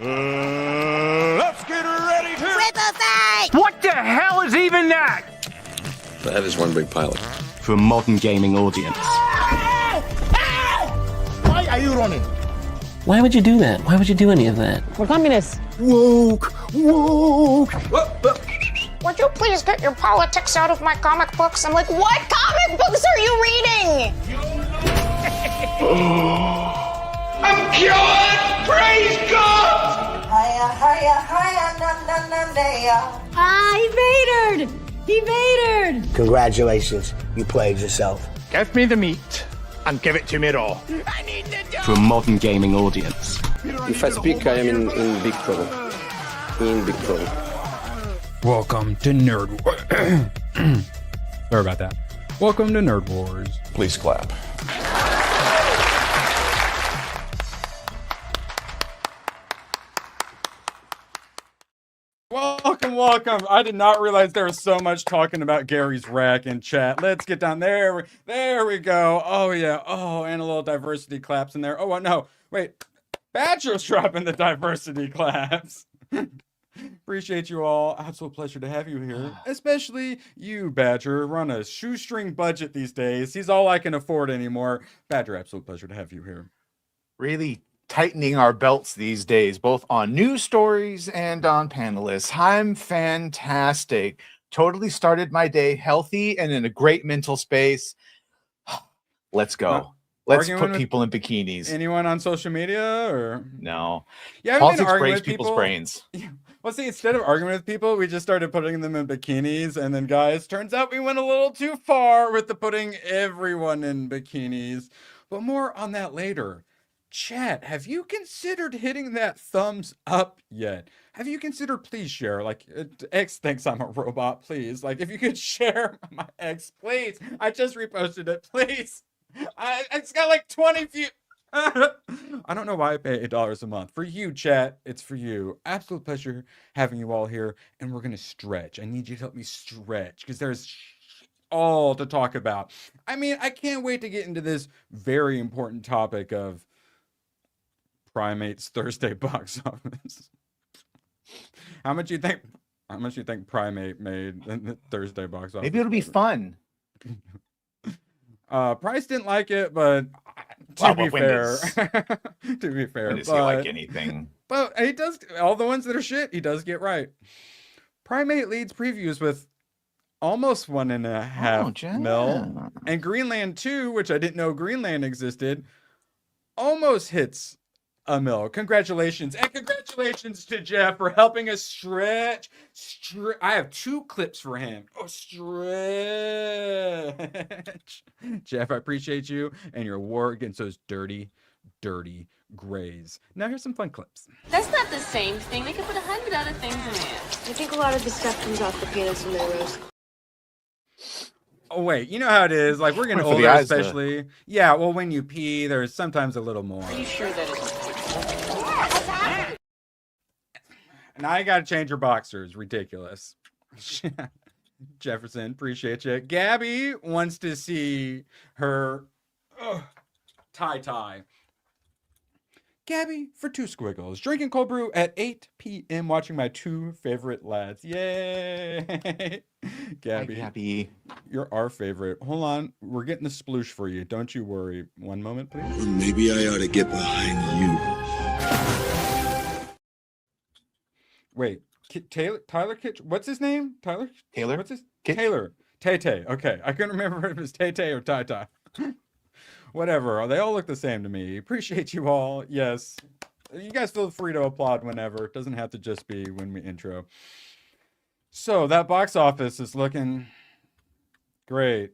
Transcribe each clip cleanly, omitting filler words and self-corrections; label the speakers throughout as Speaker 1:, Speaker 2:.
Speaker 1: Let's get ready to
Speaker 2: rip a fight!
Speaker 3: What the hell is even that?
Speaker 4: That is one big pilot.
Speaker 3: For a modern gaming audience.
Speaker 1: Why are you running?
Speaker 5: Why would you do that? Why would you do any of that?
Speaker 6: We're communists.
Speaker 1: Woke.
Speaker 7: Would you please get your politics out of my comic books? I'm like, what comic books are you reading?
Speaker 1: I'm cured! Praise God!
Speaker 6: He Vadered! He Vadered!
Speaker 8: Congratulations, you played yourself.
Speaker 1: Give me the meat and give it to me raw.
Speaker 3: For a modern gaming audience.
Speaker 4: If I speak, I am in big trouble. In big trouble.
Speaker 9: Welcome to Nerd Wars. Sorry about that. Welcome to Nerd Wars.
Speaker 4: Please clap.
Speaker 9: Welcome. I did not realize there was so much talking about Gary's rack in chat. Let's get down there. There we go. Oh, yeah. Oh, and a little diversity claps in there. Oh, no. Wait. Badger's dropping the diversity claps. Appreciate you all. Absolute pleasure to have you here. Especially you, Badger. We're on a shoestring budget these days. He's all I can afford anymore. Badger, absolute pleasure to have you here.
Speaker 10: Really tightening our belts these days, both on news stories and on panelists. I'm fantastic. Totally started my day healthy and in a great mental space. Let's go. Let's put people in bikinis.
Speaker 9: Anyone on social media or
Speaker 10: no?
Speaker 9: Yeah,
Speaker 10: politics breaks people's brains.
Speaker 9: Yeah. Well, see, instead of arguing with people, we just started putting them in bikinis, and then, guys, turns out we went a little too far with the putting everyone in bikinis. But more on that later. Chat, have you considered hitting that thumbs up yet? Have you considered, please share, like, X thinks I'm a robot, please. Like, if you could share my X, please. I just reposted it, please. It's got like 20 views. I don't know why I pay $8 a month. For you, chat, it's for you. Absolute pleasure having you all here, and we're going to stretch. I need you to help me stretch, because there's all to talk about. I mean, I can't wait to get into this very important topic of Primate's Thursday box office. How much you think Primate made in the Thursday box office?
Speaker 10: Maybe it'll be fun.
Speaker 9: Price didn't like it, but to be fair,
Speaker 10: does he like anything?
Speaker 9: But he does all the ones that are shit. He does get right. Primate leads previews with almost 1.5 mil, and Greenland 2, which I didn't know Greenland existed, almost hits $1 mil. Congratulations, and congratulations to Jeff for helping us stretch. I have 2 clips for him. Oh, stretch. Jeff, I appreciate you and your war against those dirty grays. Now here's some fun clips.
Speaker 11: That's not the same thing. They could put 100 other things in there.
Speaker 12: I think a lot of the stuff comes off the peanuts when they roast.
Speaker 9: Oh, wait, you know how it is. Like, we're getting older, especially. Yeah, well, when you pee, there's sometimes a little more.
Speaker 11: Are you sure that it's...
Speaker 9: Now I gotta change your boxers. Ridiculous. Jefferson, appreciate you. Gabby wants to see her tie. Gabby for 2 squiggles. Drinking cold brew at 8 p.m. Watching my 2 favorite lads. Yay! Gabby.
Speaker 10: Hi, Gabby.
Speaker 9: You're our favorite. Hold on. We're getting the sploosh for you. Don't you worry. One moment, please.
Speaker 13: Maybe I ought to get behind you.
Speaker 9: Wait. Tyler Kitch? What's his name? Tyler? What's his?
Speaker 10: Kitch?
Speaker 9: Taylor. Tay. Okay. I couldn't remember if it was Tay or Tai. Whatever. They all look the same to me. Appreciate you all. Yes. You guys feel free to applaud whenever. It doesn't have to just be when we intro. So that box office is looking great.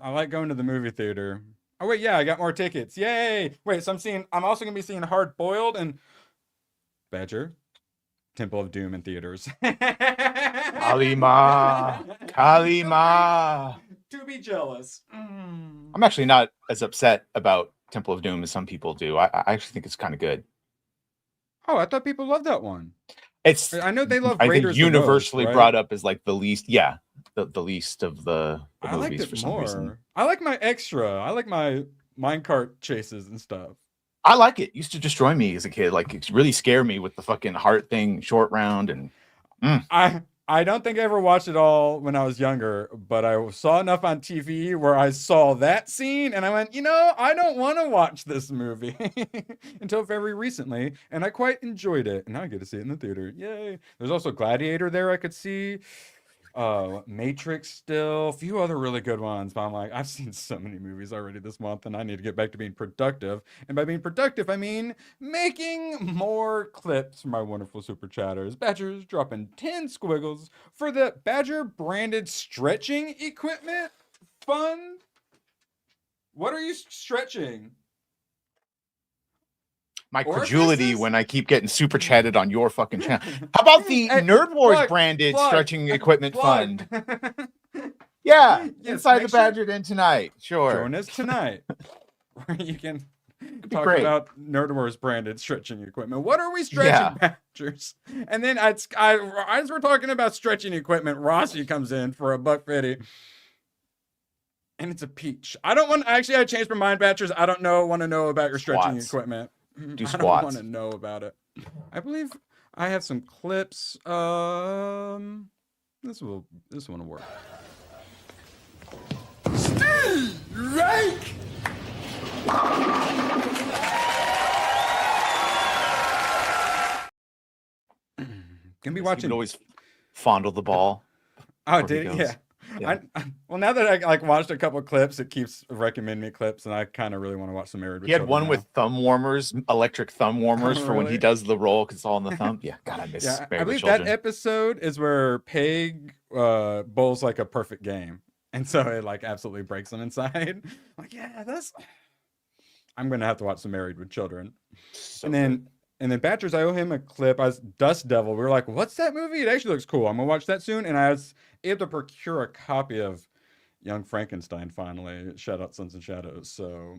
Speaker 9: I like going to the movie theater. Oh wait, yeah, I got more tickets. Yay! Wait, so I'm also gonna be seeing Hard Boiled and Badger. Temple of Doom in theaters.
Speaker 10: Kalima.
Speaker 9: To be jealous.
Speaker 10: I'm actually not as upset about Temple of Doom as some people do. I actually think it's kind of good.
Speaker 9: Oh, I thought people loved that one. I know they love
Speaker 10: I
Speaker 9: Raiders
Speaker 10: think universally
Speaker 9: the most, right?
Speaker 10: brought up as like the least. Yeah, the least of the
Speaker 9: I liked
Speaker 10: movies
Speaker 9: it
Speaker 10: for some reason.
Speaker 9: I like my extra. I like my minecart chases and stuff.
Speaker 10: I like it. Used to destroy me as a kid. Like, it really scared me with the fucking heart thing, short round, and
Speaker 9: I don't think I ever watched it all when I was younger, but I saw enough on TV where I saw that scene and I went, I don't want to watch this movie until very recently, and I quite enjoyed it. And now I get to see it in the theater. Yay. There's also Gladiator there I could see. Matrix still, a few other really good ones, but I'm like, I've seen so many movies already this month and I need to get back to being productive. And by being productive, I mean making more clips for my wonderful super chatters. Badgers dropping 10 squiggles for the Badger branded stretching equipment fund. What are you stretching?
Speaker 10: my credulity when I keep getting super chatted on your fucking channel. How about the Nerd Wars branded stretching equipment fund? Yeah, inside the Badger Den tonight. Sure.
Speaker 9: Join us tonight. Where you can talk
Speaker 10: great.
Speaker 9: about Nerd Wars branded stretching equipment. What are we stretching, Badgers? And then as we're talking about stretching equipment, Rossi comes in for $1.50. And it's a peach. I don't want, actually, I changed my mind, Badgers. I don't want to know about your stretching equipment.
Speaker 10: Do squats.
Speaker 9: I don't want to know about it. I believe I have some clips. This one will work.
Speaker 1: Right!
Speaker 9: Gonna be watching.
Speaker 10: You can always fondle the ball.
Speaker 9: Oh, did it? Yeah. Well, now that I watched a couple of clips, it keeps recommending me clips, and I kind of really want to watch some Married with
Speaker 10: He had
Speaker 9: Children
Speaker 10: one
Speaker 9: now.
Speaker 10: with thumb warmers, electric thumb warmers for when he does the roll because it's all in the thumb. Yeah, God, I miss
Speaker 9: Yeah,
Speaker 10: Married
Speaker 9: I
Speaker 10: with
Speaker 9: believe
Speaker 10: Children.
Speaker 9: that episode is where Peg bowls like a perfect game, and so it like absolutely breaks them inside. Like, yeah, I'm gonna have to watch some Married with Children, and then Badgers, I owe him a clip. I was Dust Devil. We were like, what's that movie? It actually looks cool. I'm gonna watch that soon. And I was able to procure a copy of Young Frankenstein finally. Shout out Sons and Shadows. So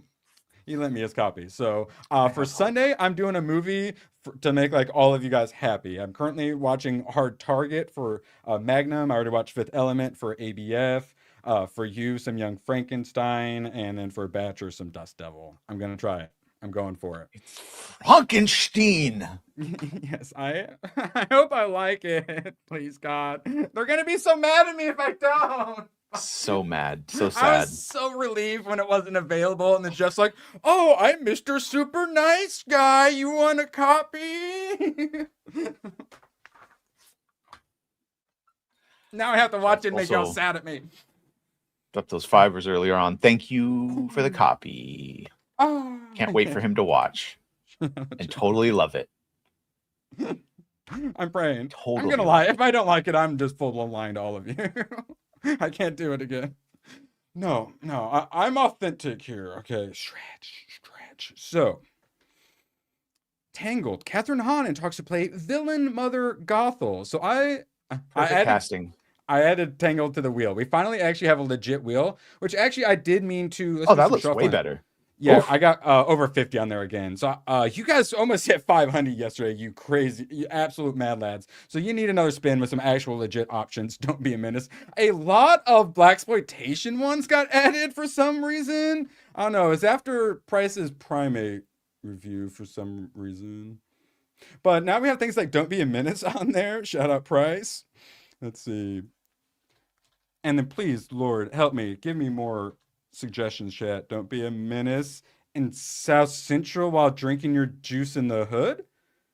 Speaker 9: he lent me his copy. So for Sunday, I'm doing a movie to make like all of you guys happy. I'm currently watching Hard Target for Magnum. I already watched Fifth Element for ABF. For you, some Young Frankenstein, and then for Badger, some Dust Devil. I'm gonna try it. I'm going for it.
Speaker 10: Frankenstein.
Speaker 9: Yes, I hope I like it. Please, God. They're gonna be so mad at me if I don't.
Speaker 10: So mad. So
Speaker 9: I
Speaker 10: sad.
Speaker 9: was so relieved when it wasn't available, and then Jeff's like, "Oh, I'm Mr. Super Nice Guy. You want a copy?" Now I have to watch it and make y'all
Speaker 10: Also-
Speaker 9: sad at me.
Speaker 10: Dropped those fibers earlier on. Thank you for the copy.
Speaker 9: Oh,
Speaker 10: Can't wait for him to watch and totally love it.
Speaker 9: I'm praying.
Speaker 10: Totally
Speaker 9: I'm gonna lie. If I don't like it, I'm just full blown lying to all of you. I can't do it again. No, I'm authentic here. Okay, stretch. So, Tangled. Catherine Hahn talks to play villain Mother Gothel. So
Speaker 10: Casting.
Speaker 9: I added Tangled to the wheel. We finally actually have a legit wheel, which actually I did mean to.
Speaker 10: Oh, that looks way better.
Speaker 9: Yeah,
Speaker 10: Oof.
Speaker 9: I got over 50 on there again. So you guys almost hit 500 yesterday, you crazy, you absolute mad lads. So you need another spin with some actual legit options. Don't be a menace. A lot of blaxploitation ones got added for some reason. I don't know. It's after Price's Primate review for some reason. But now we have things like Don't Be a Menace on there. Shout out Price. Let's see. And then please, Lord, help me. Give me more suggestions, chat. Don't be a menace in South Central while drinking your juice in the hood.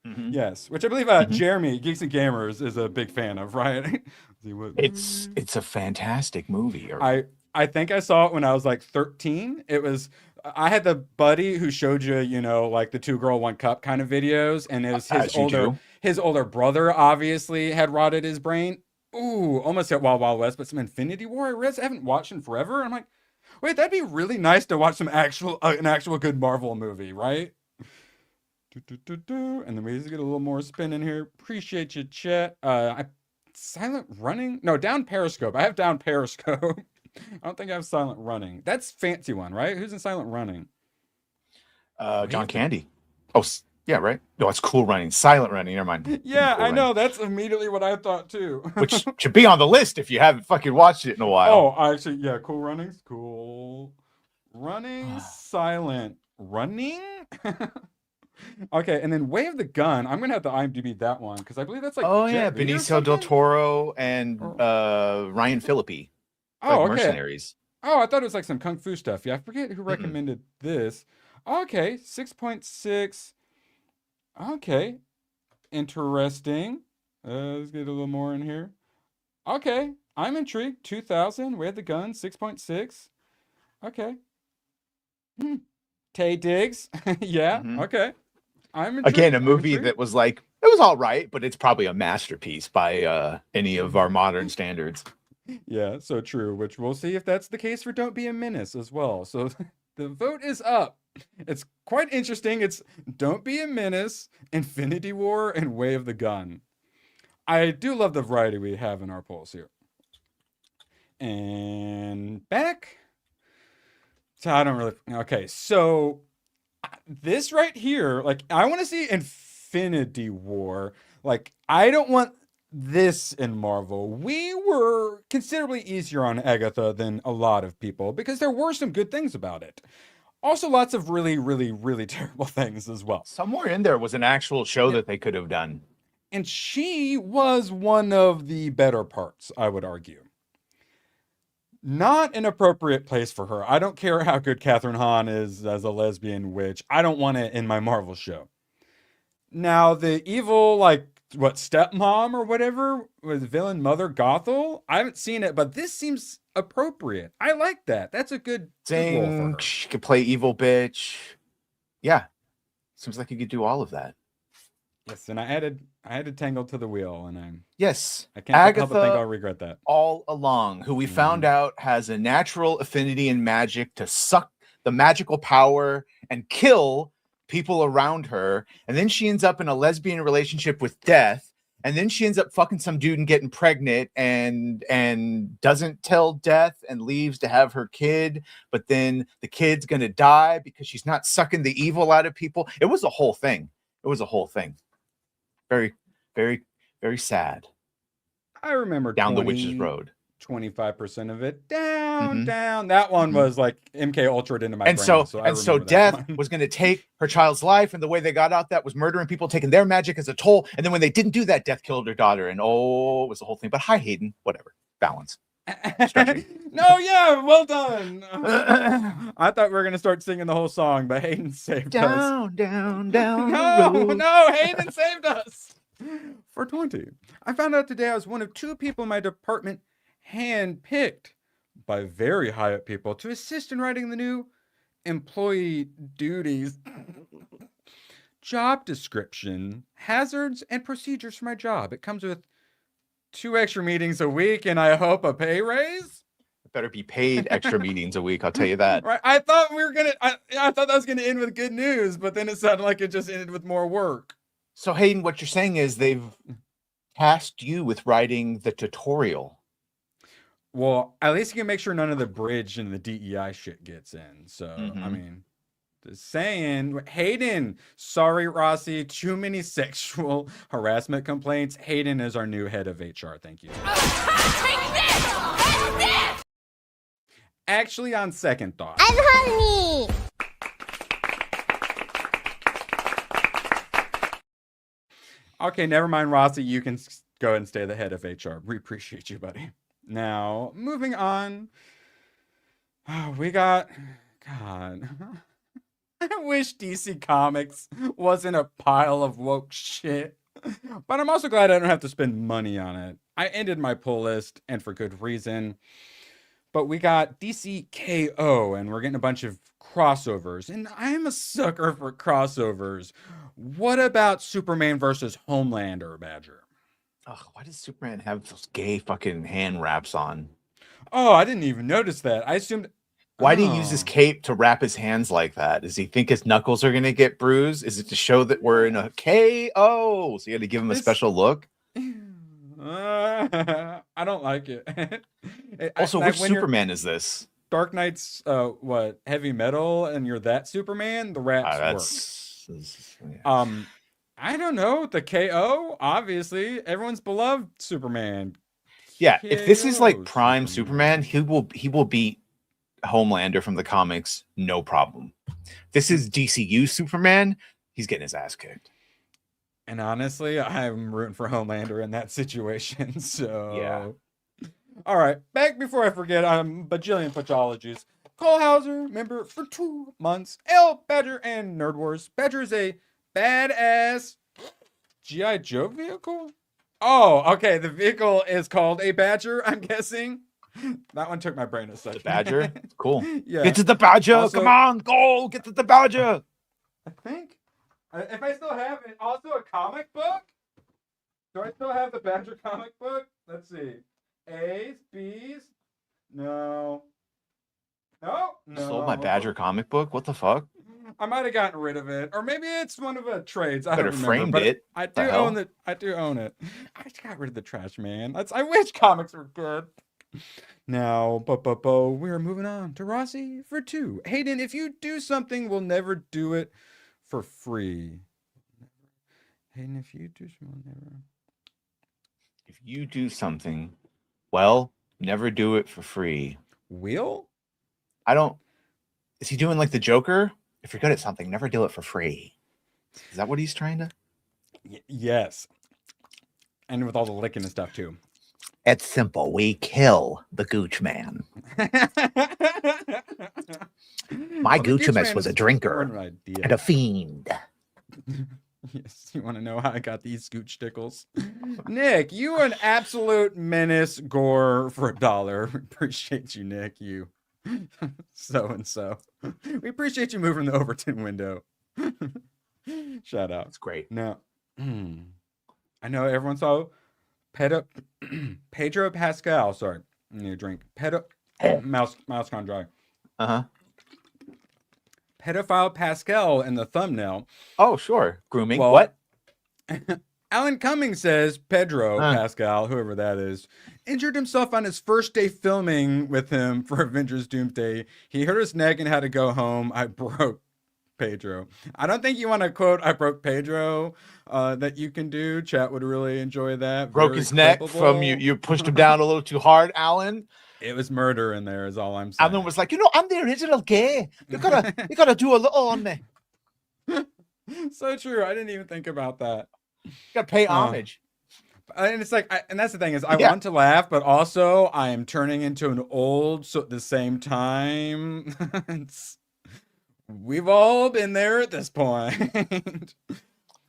Speaker 10: Mm-hmm.
Speaker 9: Yes, which I believe Jeremy Geeks and Gamers is a big fan of, right?
Speaker 10: It's a fantastic movie.
Speaker 9: I think I saw it when I was like 13. It was I had the buddy who showed you, like the 2 girl 1 cup kind of videos, and it was his older brother obviously had rotted his brain. Ooh, almost hit Wild Wild West, but some Infinity War I haven't watched in forever. I'm like, wait, that'd be really nice to watch some an actual good Marvel movie, right? And then we just get a little more spin in here. Appreciate you, chat. Silent running? No, down Periscope. I have down Periscope. I don't think I have silent running. That's fancy one, right? Who's in silent running?
Speaker 10: John Candy. Oh, yeah, right. No, it's cool running. Silent running. Never mind.
Speaker 9: Yeah,
Speaker 10: cool
Speaker 9: I know. That's immediately what I thought too.
Speaker 10: Which should be on the list if you haven't fucking watched it in a while.
Speaker 9: Oh, actually, yeah, cool runnings. Cool running silent. running. Okay, and then Way of the Gun. I'm gonna have to IMDb that one because I believe that's like Jet Li or
Speaker 10: Benicio del
Speaker 9: something?
Speaker 10: Toro and Ryan Phillippe.
Speaker 9: Oh, okay.
Speaker 10: Mercenaries.
Speaker 9: Oh, I thought it was like some kung fu stuff. Yeah, I forget who recommended this. Okay, 6.6. Okay, interesting. Let's get a little more in here. Okay, I'm intrigued. 2000, Way of the Gun, 6.6. Okay. Tay Diggs. Yeah, okay. I'm intrigued.
Speaker 10: Again, a movie that was like, it was all right, but it's probably a masterpiece by any of our modern standards.
Speaker 9: Yeah, so true, which we'll see if that's the case for Don't Be a Menace as well. So the vote is up. It's quite interesting. It's Don't Be a Menace, Infinity War, and Way of the Gun. I do love the variety we have in our polls here. And back. So I don't really... Okay, so this right here, like, I want to see Infinity War. Like, I don't want this in Marvel. We were considerably easier on Agatha than a lot of people because there were some good things about it. Also, lots of really, really, really terrible things as well.
Speaker 10: Somewhere in there was an actual show that they could have done.
Speaker 9: And she was one of the better parts, I would argue. Not an appropriate place for her. I don't care how good Catherine Hahn is as a lesbian witch. I don't want it in my Marvel show. Now, the evil, like, what, stepmom or whatever, with villain Mother Gothel? I haven't seen it, but this seems appropriate. I like that. That's a good role for her.
Speaker 10: She could play evil bitch. Yeah. Seems like you could do all of that.
Speaker 9: Yes, and I added Tangled to the wheel, and I can't
Speaker 10: Agatha,
Speaker 9: help but think I'll regret that.
Speaker 10: all along, who we found out has a natural affinity in magic to suck the magical power and kill people around her, and then she ends up in a lesbian relationship with Death, and then she ends up fucking some dude and getting pregnant and doesn't tell Death and leaves to have her kid, but then the kid's gonna die because she's not sucking the evil out of people. It was a whole thing. Very, very, very sad.
Speaker 9: I remember
Speaker 10: Down the Witch's Road.
Speaker 9: 25% of it down. That one was like MK Ultra into my brain.
Speaker 10: So Death was going to take her child's life, and the way they got out that was murdering people, taking their magic as a toll. And then when they didn't do that, Death killed her daughter, and it was the whole thing. But hi, Hayden, whatever, balance.
Speaker 9: No, yeah, well done. I thought we were gonna start singing the whole song, but Hayden saved us.
Speaker 10: Down.
Speaker 9: No, Hayden saved us. For 20. I found out today I was one of 2 people in my department hand-picked by very high up people to assist in writing the new employee duties job description, hazards, and procedures for my job. It comes with 2 extra meetings a week, and I hope a pay raise.
Speaker 10: It better be paid extra meetings a week, I'll tell you that.
Speaker 9: Right? I thought I thought that was gonna end with good news, but then it sounded like it just ended with more work.
Speaker 10: So Hayden, what you're saying is they've tasked you with writing the tutorial.
Speaker 9: Well, at least you can make sure none of the bridge and the DEI shit gets in. So, I mean, just saying. Hayden, sorry, Rossi, too many sexual harassment complaints. Hayden is our new head of HR. Thank you. Actually, on second thought.
Speaker 7: I'm honey.
Speaker 9: Okay, never mind, Rossi. You can go ahead and stay the head of HR. We appreciate you, buddy. Now, moving on. Oh, we got... God. I wish DC Comics wasn't a pile of woke shit. But I'm also glad I don't have to spend money on it. I ended my pull list, and for good reason. But we got DCKO, and we're getting a bunch of crossovers. And I'm a sucker for crossovers. What about Superman versus Homelander, Badger?
Speaker 10: Ugh, why does Superman have those gay fucking hand wraps on?
Speaker 9: Oh, I didn't even notice that. I assumed...
Speaker 10: Why do he use his cape to wrap his hands like that? Does he think his knuckles are going to get bruised? Is it to show that we're in a KO? So you got to give him a special look?
Speaker 9: I don't like it.
Speaker 10: Also, which Superman is this?
Speaker 9: Dark Knight's what, heavy metal, and you're that Superman? The wraps work. I don't know. The KO, obviously, everyone's beloved Superman.
Speaker 10: Yeah, if this is like prime Superman, he will beat Homelander from the comics, no problem. This is DCU Superman. He's getting his ass kicked.
Speaker 9: And honestly, I'm rooting for Homelander in that situation. So
Speaker 10: Yeah.
Speaker 9: All right, back before I forget, I'm bajillion Pachologies. Cole Hauser, member for 2 months. L. Badger and Nerd Wars. Badger is a badass G.I. Joe vehicle? Oh, okay. The vehicle is called a Badger, I'm guessing. That one took my brain a second.
Speaker 10: The Badger? Cool.
Speaker 9: Yeah.
Speaker 10: Get to the Badger.
Speaker 9: Also-
Speaker 10: Come on, go. Get to the Badger.
Speaker 9: I think. If I still have it, also a comic book? Do I still have the Badger comic book? Let's see. A's, B's? No. No.
Speaker 10: Sold my Badger comic book? What the fuck?
Speaker 9: I might have gotten rid of it, or maybe it's one of the trades. I
Speaker 10: Better
Speaker 9: don't remember,
Speaker 10: framed
Speaker 9: but
Speaker 10: it.
Speaker 9: I
Speaker 10: The
Speaker 9: do
Speaker 10: hell?
Speaker 9: own it. I do own it. I just got rid of the trash, man. I wish comics were good. Now, we're moving on to Rossi for 2. Hayden, if you do something, we'll never do it for free. Hayden, if you do something, never.
Speaker 10: If you do something, well, never do it for free.
Speaker 9: Will?
Speaker 10: I don't. Is he doing like the Joker? If you're good at something, never do it for free. Is that what he's trying to?
Speaker 9: Yes. And with all the licking and stuff too.
Speaker 10: It's simple. We kill the Gooch Man. My Goochamus was a drinker and a fiend.
Speaker 9: Yes, you want to know how I got these scooch tickles? Nick, you an absolute menace gore for $1. We appreciate you, Nick. You so-and-so. We appreciate you moving the Overton window. Shout out.
Speaker 10: It's great.
Speaker 9: Now, I know everyone saw Pedro Pascal. Sorry, I need a drink. Mouse con dry.
Speaker 10: Uh-huh.
Speaker 9: Pedophile Pascal in the thumbnail.
Speaker 10: Oh, sure. Grooming.
Speaker 9: Well,
Speaker 10: What?
Speaker 9: Alan Cummings says Pedro Pascal, whoever that is, injured himself on his first day filming with him for Avengers Doomsday. He hurt his neck and had to go home. I broke Pedro. I don't think you want to quote I broke Pedro that you can do. Chat would really enjoy that.
Speaker 10: Broke
Speaker 9: Very
Speaker 10: his neck
Speaker 9: clippable.
Speaker 10: from you. You pushed him down a little too hard, Alan.
Speaker 9: It was murder in there, is all I'm saying.
Speaker 10: Alan was like, I'm the original gay. You gotta do a little on me.
Speaker 9: So true. I didn't even think about that.
Speaker 10: You gotta pay homage.
Speaker 9: And it's like, and that's the thing is, I want to laugh, but also I am turning into an old. So at the same time, we've all been there at this point.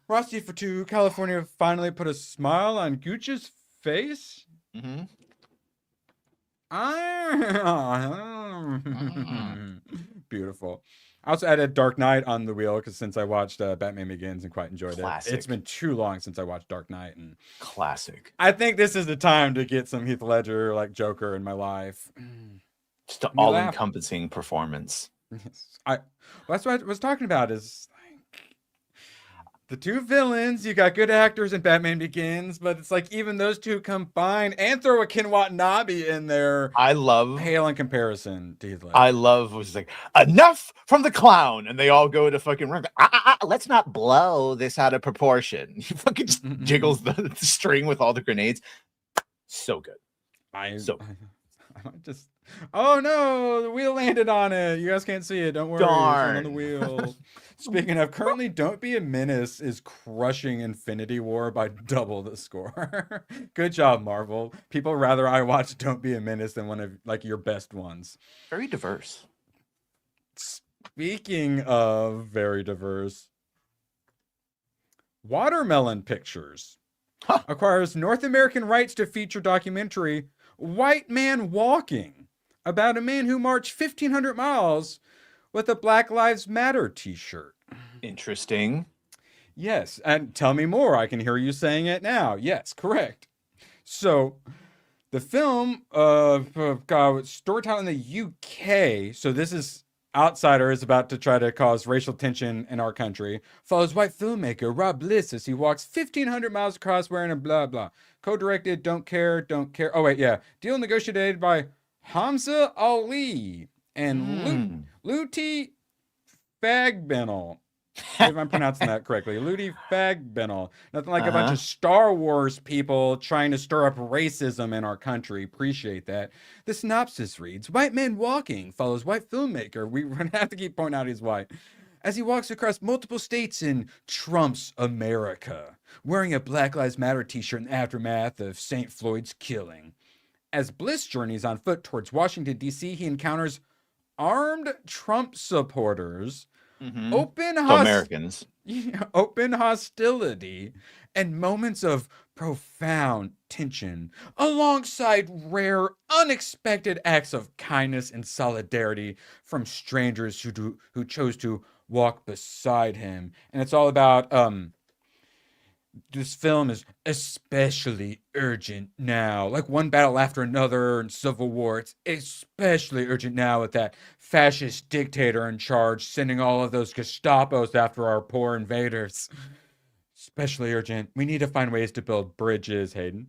Speaker 9: Rusty for 2, California finally put a smile on Gooch's face.
Speaker 10: Mm-hmm.
Speaker 9: Beautiful. I also added Dark Knight on the wheel because since I watched Batman Begins and quite enjoyed it. It's been too long since I watched Dark Knight, and
Speaker 10: classic.
Speaker 9: I think this is the time to get some Heath Ledger like Joker in my life.
Speaker 10: Just an all-encompassing performance.
Speaker 9: Yes. That's what I was talking about is like the 2 villains. You got good actors in Batman Begins, but it's like even those 2 combined and throw a Ken Watanabe in there.
Speaker 10: I love
Speaker 9: pale in comparison to Heath Ledger.
Speaker 10: I love was like enough from the clown, and they all go to fucking let's not blow this out of proportion. He fucking just jiggles the string with all the grenades. So good.
Speaker 9: I just oh no, the wheel landed on it. You guys can't see it. Don't worry.
Speaker 10: Darn.
Speaker 9: It's on the wheel. Speaking of, currently Don't Be a Menace is crushing Infinity War by double the score. Good job, Marvel. People rather I watch Don't Be a Menace than one of like your best ones.
Speaker 10: Very diverse.
Speaker 9: Speaking of very diverse, Watermelon Pictures acquires North American rights to feature documentary White Man Walking about a man who marched 1,500 miles with a Black Lives Matter t-shirt.
Speaker 10: Interesting.
Speaker 9: Yes, and tell me more. I can hear you saying it now. Yes, correct. So, the film, storytelling in the UK, so this is outsider is about to try to cause racial tension in our country, follows white filmmaker Rob Bliss as he walks 1,500 miles across wearing a blah, blah. Co-directed Don't Care. Oh, wait, yeah. Deal negotiated by Hamza Ali and Luti Fagbinel. if I'm pronouncing that correctly. Ludi Fagbennel. Nothing like a bunch of Star Wars people trying to stir up racism in our country. Appreciate that. The synopsis reads, white man walking follows white filmmaker. We're going to have to keep pointing out he's white. As he walks across multiple states in Trump's America, wearing a Black Lives Matter t-shirt in the aftermath of St. Floyd's killing. As Bliss journeys on foot towards Washington, D.C., he encounters armed Trump supporters, open hostility, and moments of profound tension, alongside rare, unexpected acts of kindness and solidarity from strangers who chose to walk beside him. And it's all about this film is especially urgent now. Like one battle after another in Civil War, it's especially urgent now with that fascist dictator in charge, sending all of those Gestapos after our poor invaders. Especially urgent. We need to find ways to build bridges, Hayden.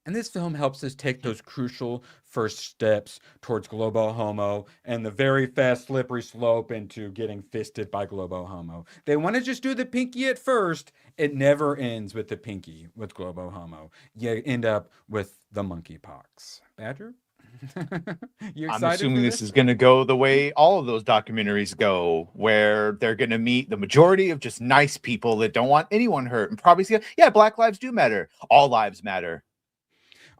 Speaker 9: And this film helps us take those crucial first steps towards Globo Homo and the very fast slippery slope into getting fisted by Globo Homo. They want to just do the pinky at first. It never ends with the pinky with Globo Homo. You end up with the monkeypox. Badger? You excited?
Speaker 10: I'm assuming this is going to go the way all of those documentaries go, where they're going to meet the majority of just nice people that don't want anyone hurt and probably say, yeah, Black lives do matter. All lives matter.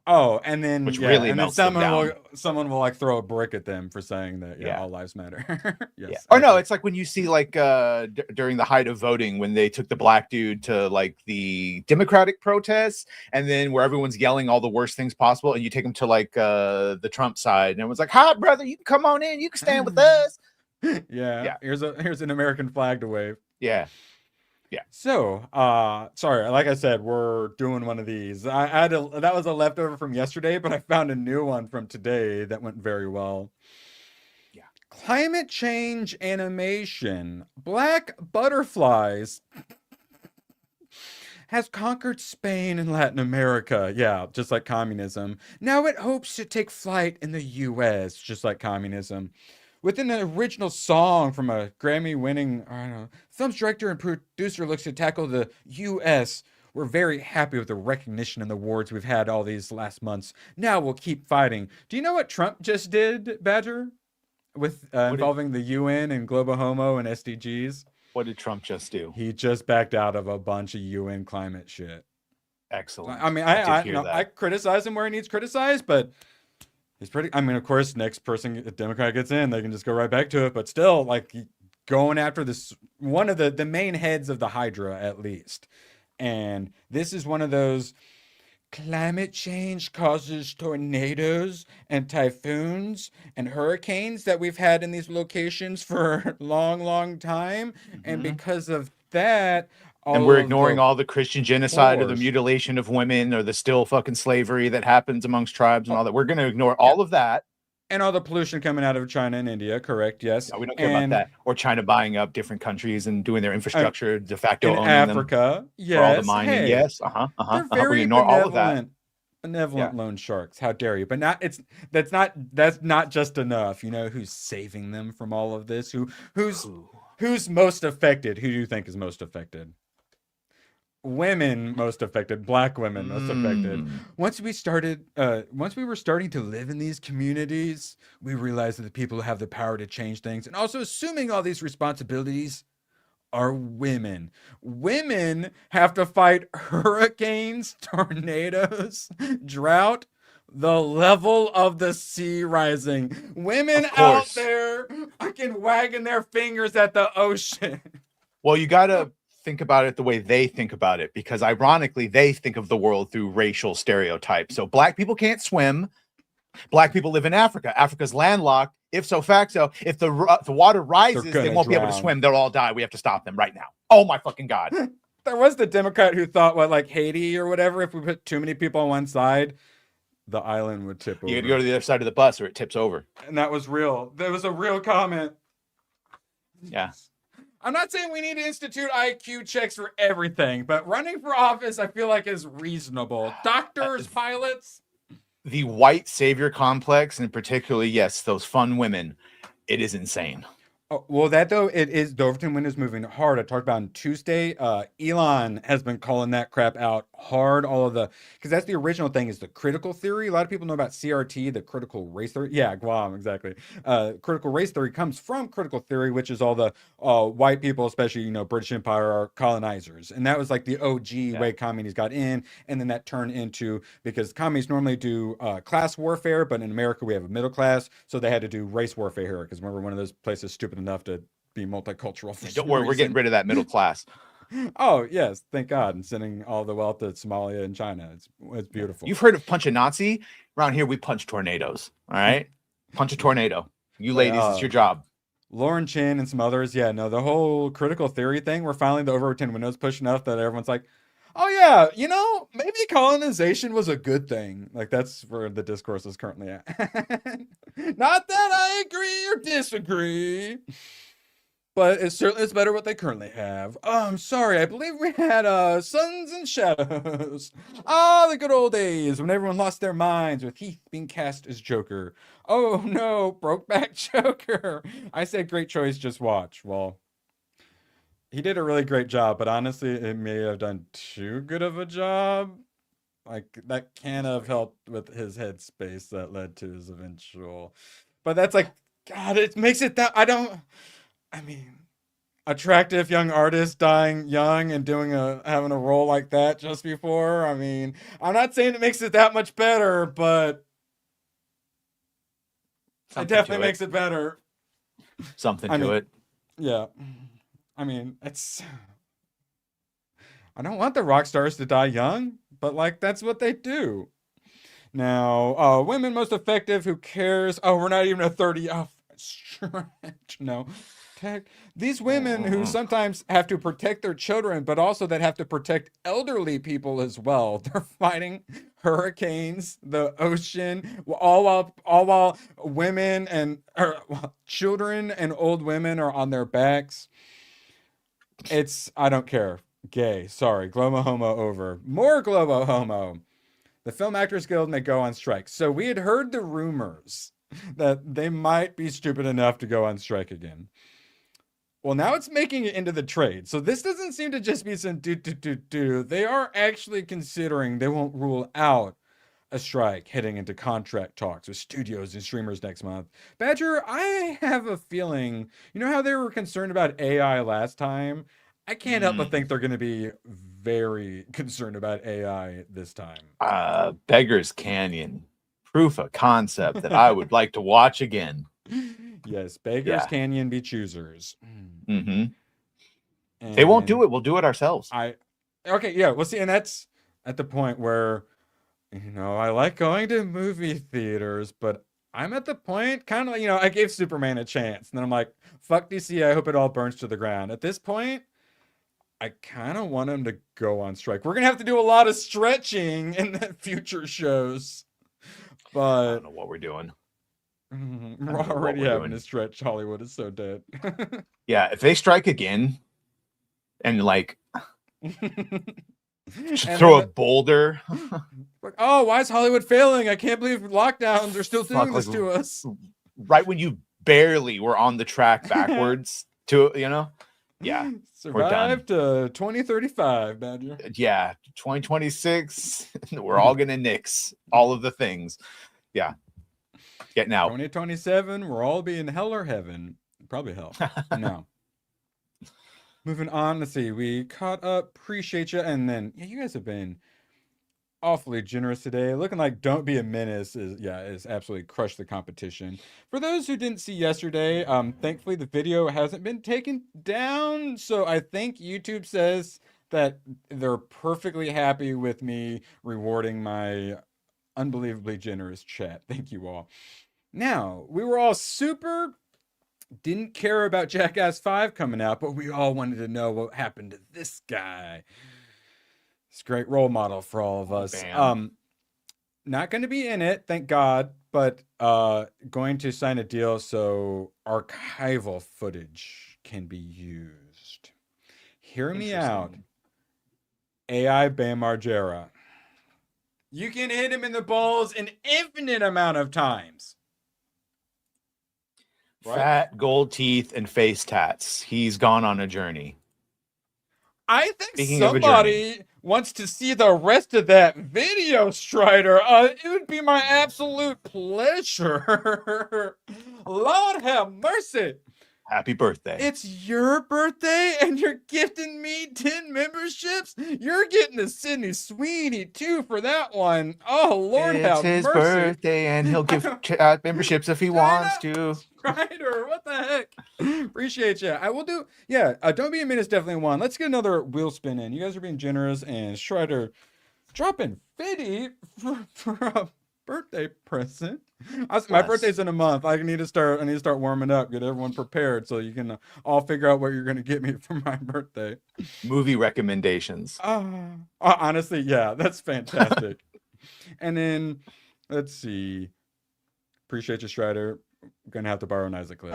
Speaker 9: Oh, and then
Speaker 10: which really
Speaker 9: and
Speaker 10: melts
Speaker 9: then
Speaker 10: them
Speaker 9: someone will like throw a brick at them for saying that all lives matter. Yes.
Speaker 10: Yeah. Or no, it's like when you see like during the height of voting when they took the black dude to like the Democratic protests and then where everyone's yelling all the worst things possible and you take them to like the Trump side and everyone's like, "Hi, brother, you can come on in, you can stand with us."
Speaker 9: Yeah. Here's an American flag to wave.
Speaker 10: Yeah. Yeah.
Speaker 9: So, sorry, like I said, we're doing one of these. That was a leftover from yesterday, but I found a new one from today that went very well.
Speaker 10: Yeah.
Speaker 9: Climate change animation. Black butterflies has conquered Spain and Latin America. Yeah, just like communism. Now it hopes to take flight in the US, just like communism. Within an original song from a Grammy-winning, film's director and producer looks to tackle the U.S. We're very happy with the recognition and the awards we've had all these last months. Now we'll keep fighting. Do you know what Trump just did, Badger? With involving the UN and Globo Homo and SDGs?
Speaker 10: What did Trump just do?
Speaker 9: He just backed out of a bunch of UN climate shit.
Speaker 10: Excellent.
Speaker 9: I mean, I criticize him where he needs criticized, but... he's pretty, I mean, of course, next person a Democrat gets in, they can just go right back to it. But still, like, going after this, one of the main heads of the Hydra, at least. And this is one of those climate change causes tornadoes and typhoons and hurricanes that we've had in these locations for a long, long time. And because of that...
Speaker 10: and we're ignoring all the Christian genocide or the mutilation of women or the still fucking slavery that happens amongst tribes and all that. We're going to ignore all of that.
Speaker 9: And all the pollution coming out of China and India, correct? Yes.
Speaker 10: No, we don't care about that. Or China buying up different countries and doing their infrastructure, de facto owning
Speaker 9: Africa,
Speaker 10: them.
Speaker 9: Yes.
Speaker 10: For all the mining,
Speaker 9: hey,
Speaker 10: yes.
Speaker 9: They're very
Speaker 10: we ignore all of that.
Speaker 9: Benevolent loan sharks. How dare you? But that's not just enough. You know who's saving them from all of this? Who's most affected? Who do you think is most affected? Women most affected, black women most affected. Once we were starting to live in these communities, we realized that the people who have the power to change things and also assuming all these responsibilities are women. Women have to fight hurricanes, tornadoes, drought, the level of the sea rising. Women out there fucking wagging their fingers at the ocean.
Speaker 10: Well, you gotta think about it the way they think about it, because ironically they think of the world through racial stereotypes. So black people can't swim. Black people live in Africa. Africa's landlocked. If so facto, if the water rises, they won't be able to swim. They'll all die. We have to stop them right now. Oh my fucking God.
Speaker 9: There was the Democrat who thought, like Haiti or whatever, if we put too many people on one side, the island would tip over.
Speaker 10: You got to go to the other side of the bus or it tips over.
Speaker 9: And that was real. There was a real comment.
Speaker 10: Yeah.
Speaker 9: I'm not saying we need to institute IQ checks for everything, but running for office, I feel like is reasonable. Doctors, pilots.
Speaker 10: The white savior complex, and particularly, yes, those fun women, it is insane.
Speaker 9: Oh, well, that though, it is the Overton window's moving hard. I talked about on Tuesday. Elon has been calling that crap out hard. All of the, because that's the original thing, is the critical theory. A lot of people know about CRT, the critical race theory. Yeah, Guam, exactly. Critical race theory comes from critical theory, which is all the white people, especially, you know, British Empire, are colonizers. And that was like the OG way communists got in. And then that turned into, because communists normally do class warfare, but in America we have a middle class. So they had to do race warfare here. Because remember, one of those places stupid enough to be multicultural. For
Speaker 10: Don't worry, we're getting rid of that middle class.
Speaker 9: Oh yes, thank God, and sending all the wealth to Somalia and China. It's beautiful.
Speaker 10: You've heard of punch a Nazi? Around here, we punch tornadoes. All right, punch a tornado. You ladies, it's your job.
Speaker 9: Lauren Chin and some others, yeah, no, the whole critical theory thing. We're finally the Overton window's pushed enough that everyone's like, oh yeah, you know, maybe colonization was a good thing. Like that's where the discourse is currently at. Not that I agree or disagree, but it's certainly it's better what they currently have. Oh, I'm sorry. I believe we had Suns and Shadows. Ah, the good old days when everyone lost their minds with Heath being cast as Joker. Oh no, Brokeback Joker. I said great choice, just watch. Well, he did a really great job, but honestly, it may have done too good of a job. Like that can have helped with his headspace that led to his eventual. But that's like, God, it makes it that I mean, attractive young artist dying young and having a role like that just before. I mean, I'm not saying it makes it that much better, but it definitely makes it better.
Speaker 10: Something to it.
Speaker 9: Yeah. I mean, I don't want the rock stars to die young, but like that's what they do. Now, women most effective, who cares? Oh, we're not even a 30 stretch. No. These women who sometimes have to protect their children, but also that have to protect elderly people as well. They're fighting hurricanes, the ocean, all while women and children and old women are on their backs. I don't care. Gay. Sorry. Globo homo over. More globo homo. The Film Actors Guild may go on strike. So we had heard the rumors that they might be stupid enough to go on strike again. Well, now it's making it into the trade. So this doesn't seem to just be some do. They are actually considering, they won't rule out a strike heading into contract talks with studios and streamers next month. Badger, I have a feeling, you know how they were concerned about AI last time? I can't help but think they're going to be very concerned about AI this time.
Speaker 10: Beggar's Canyon. Proof of concept that I would like to watch again.
Speaker 9: Yes, Beggars Canyon be choosers.
Speaker 10: They won't do it. We'll do it ourselves.
Speaker 9: Okay, yeah, we'll see. And that's at the point where, you know, I like going to movie theaters, but I'm at the point kind of, you know, I gave Superman a chance. And then I'm like, fuck DC, I hope it all burns to the ground. At this point, I kind of want him to go on strike. We're going to have to do a lot of stretching in the future shows. But
Speaker 10: I don't know what we're doing.
Speaker 9: We're already having to stretch. Hollywood is so dead.
Speaker 10: Yeah, if they strike again and like throw a boulder.
Speaker 9: Like, oh, why is Hollywood failing? I can't believe lockdowns are still doing this to us.
Speaker 10: Right when you barely were on the track backwards to, you know? Yeah.
Speaker 9: Survive to 2035, Badger.
Speaker 10: Yeah, 2026. We're all gonna nix all of the things. Yeah. Getting out.
Speaker 9: 2027, we're all be in hell or heaven. Probably hell. No. Moving on, let's see. We caught up. Appreciate you. And then, yeah, you guys have been awfully generous today. Looking like Don't Be a Menace is absolutely crushed the competition. For those who didn't see yesterday, thankfully the video hasn't been taken down. So I think YouTube says that they're perfectly happy with me rewarding my unbelievably generous chat. Thank you all. Now, we were all didn't care about Jackass 5 coming out, but we all wanted to know what happened to this guy. It's a great role model for all of us. Not going to be in it, thank God, but going to sign a deal so archival footage can be used. Hear me out. AI Bam Margera. You can hit him in the balls an infinite amount of times.
Speaker 10: Fat, gold teeth, and face tats. He's gone on a journey.
Speaker 9: I think
Speaker 10: Speaking of a
Speaker 9: somebody wants to see the rest of that video, Strider. It would be my absolute pleasure. Lord have mercy.
Speaker 10: Happy birthday.
Speaker 9: It's your birthday and you're gifting me 10 memberships? You're getting a Sydney Sweeney too for that one. Oh, Lord have mercy.
Speaker 10: It's his birthday and he'll give memberships if he wants to.
Speaker 9: Strider, what the heck? Appreciate you. I will do, Don't Be a Minute's definitely one. Let's get another wheel spin in. You guys are being generous, and Strider dropping 50 for a birthday present. My birthday's in a month. I need to start warming up, get everyone prepared so you can all figure out what you're going to get me for my birthday.
Speaker 10: Movie recommendations.
Speaker 9: Honestly, yeah, that's fantastic. And then, let's see. Appreciate you, Strider. I'm going to have to borrow an Isaac clip.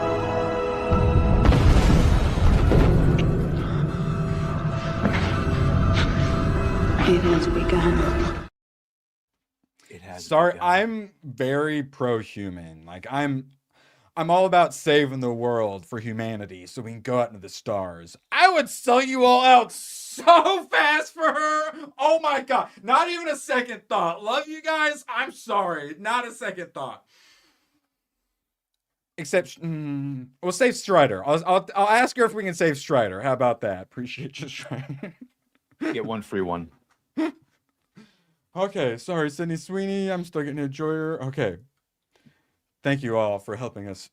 Speaker 6: It has begun.
Speaker 9: Sorry, I'm very pro-human. Like I'm all about saving the world for humanity so we can go out into the stars. I would sell you all out so fast for her. Oh my god. Not even a second thought. Love you guys. I'm sorry. Not a second thought. Except we'll save Strider. I'll ask her if we can save Strider. How about that? Appreciate you, Strider.
Speaker 10: Get one free one.
Speaker 9: Okay, sorry, Sydney Sweeney. I'm still getting to enjoy her. Okay. Thank you all for helping us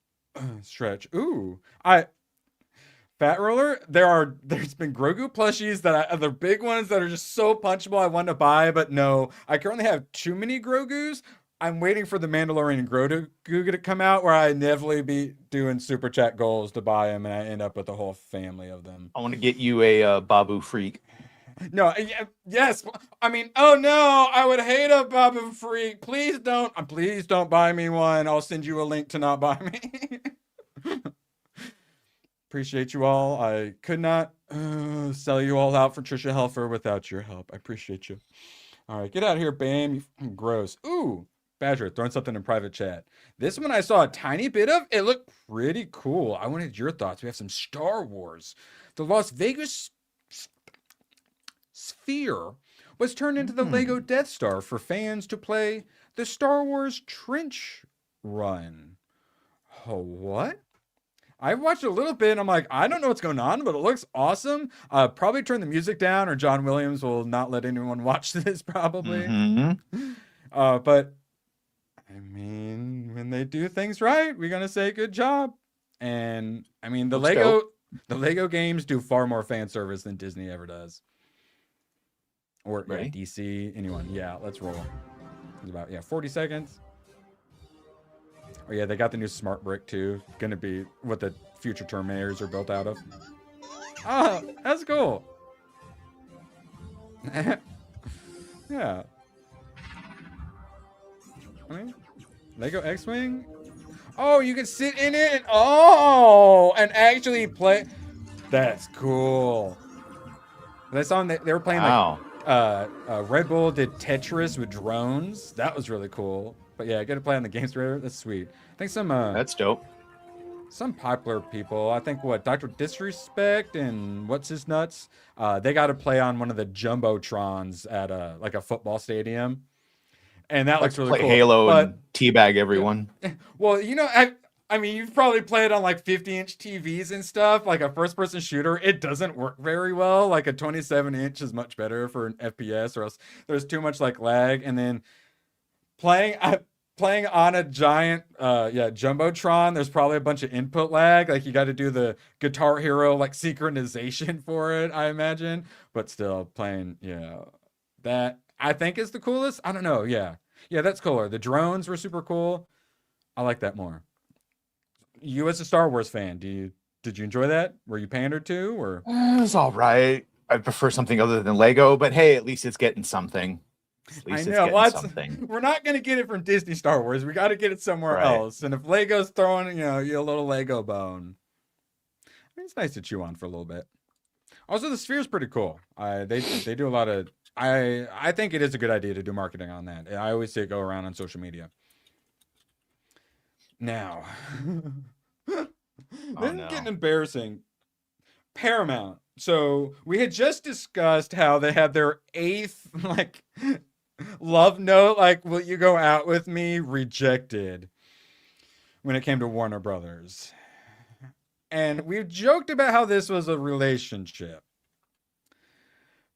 Speaker 9: stretch. Ooh. Fat Roller, there's been Grogu plushies the big ones that are just so punchable I want to buy, but no. I currently have too many Grogus. I'm waiting for the Mandalorian Grogu to come out where I inevitably be doing super chat goals to buy them and I end up with a whole family of them.
Speaker 10: I want to get you a Babu Freak.
Speaker 9: No, yes. I mean, oh no, I would hate a Babu Freak. Please don't buy me one. I'll send you a link to not buy me. Appreciate you all. I could not sell you all out for Trisha Helfer without your help. I appreciate you. All right, get out of here, Bam. You gross. Ooh, Badger, throwing something in private chat. This one I saw a tiny bit of. It looked pretty cool. I wanted your thoughts. We have some Star Wars. The Las Vegas Sphere was turned into the Lego Death Star for fans to play the Star Wars Trench Run. Oh, what? I watched a little bit and I'm like, I don't know what's going on, but it looks awesome. Probably turn the music down or John Williams will not let anyone watch this probably. But I mean, when they do things right, we're going to say good job. And I mean, the Lego games do far more fan service than Disney ever does. Or DC, anyone. Yeah, let's roll. It's about 40 seconds. Oh yeah, they got the new smart brick too. Gonna be what the future Terminators are built out of. Oh, that's cool. Yeah. I mean, Lego X-Wing. Oh, you can sit in it. And actually play. That's cool. I saw them, they were playing Red Bull did Tetris with drones. That was really cool. But yeah, I get to play on the games radar. That's sweet. I think some
Speaker 10: that's dope.
Speaker 9: Some popular people. I think Dr. Disrespect and what's his nuts. They got to play on one of the jumbotrons at a football stadium, and that looks really cool.
Speaker 10: Halo and teabag everyone.
Speaker 9: Well, I mean, you've probably played on 50-inch TVs and stuff, like a first-person shooter. It doesn't work very well. Like a 27-inch is much better for an FPS, or else there's too much lag. And then playing on a giant, jumbotron, there's probably a bunch of input lag. Like you got to do the Guitar Hero synchronization for it, I imagine. But still, playing, that I think is the coolest. I don't know. Yeah, that's cooler. The drones were super cool. I like that more. You as a Star Wars fan, did you enjoy that? Were you pandered to, or?
Speaker 10: It was all right. I prefer something other than Lego, but hey, at least it's getting something.
Speaker 9: I know. Something. We're not going to get it from Disney Star Wars. We got to get it somewhere else. And if Lego's throwing, you a little Lego bone, I mean, it's nice to chew on for a little bit. Also, the Sphere is pretty cool. They do a lot of. I think it is a good idea to do marketing on that. I always say go around on social media. Now, This is getting embarrassing. Paramount. So we had just discussed how they had their 8th like love note, like, will you go out with me, rejected when it came to Warner Brothers. And we joked about how this was a relationship.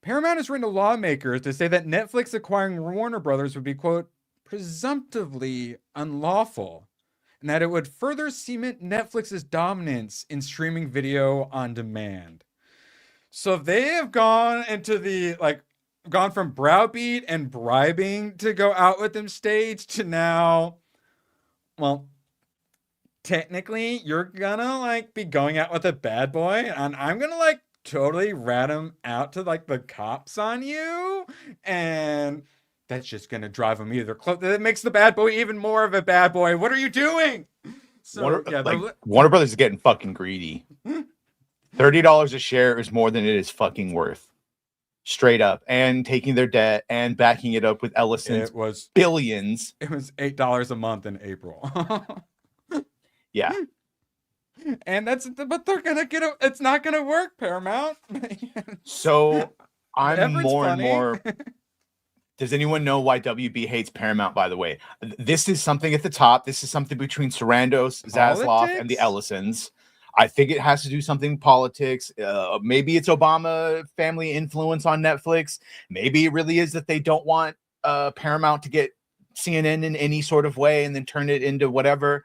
Speaker 9: Paramount has written to lawmakers to say that Netflix acquiring Warner Brothers would be, quote, presumptively unlawful, and that it would further cement Netflix's dominance in streaming video on demand. So they have gone into the, like, gone from browbeat and bribing to go out with them stage to now, well, technically you're gonna, like, be going out with a bad boy, and I'm gonna, like, totally rat him out to, like, the cops on you, and that's just gonna drive him either close. That makes the bad boy even more of a bad boy. What are you doing? So
Speaker 10: Warner Brothers is getting fucking greedy. $30 a share is more than it is fucking worth. Straight up. And taking their debt and backing it up with Ellison's billions.
Speaker 9: It was $8 a month in April.
Speaker 10: Yeah.
Speaker 9: And but they're gonna it's not gonna work, Paramount.
Speaker 10: So I'm
Speaker 9: Everett's
Speaker 10: more
Speaker 9: funny.
Speaker 10: and more. Does anyone know why WB hates Paramount, by the way? This is something at the top. This is something between Sarandos, Zaslav, and the Ellisons. I think it has to do something with politics. Maybe it's Obama family influence on Netflix. Maybe it really is that they don't want Paramount to get CNN in any sort of way and then turn it into whatever.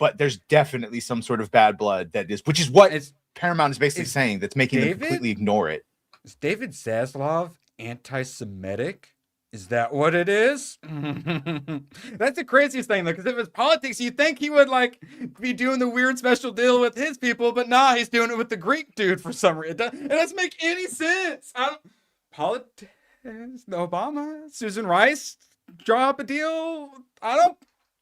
Speaker 10: But there's definitely some sort of bad blood which is what Paramount is basically saying that's making them completely ignore it.
Speaker 9: Is David Zaslav anti-Semitic? Is that what it is? That's the craziest thing, though, because if it's politics, you'd think he would, like, be doing the weird special deal with his people, but nah, he's doing it with the Greek dude for some reason. It doesn't make any sense. Politics, Obama, Susan Rice, draw up a deal.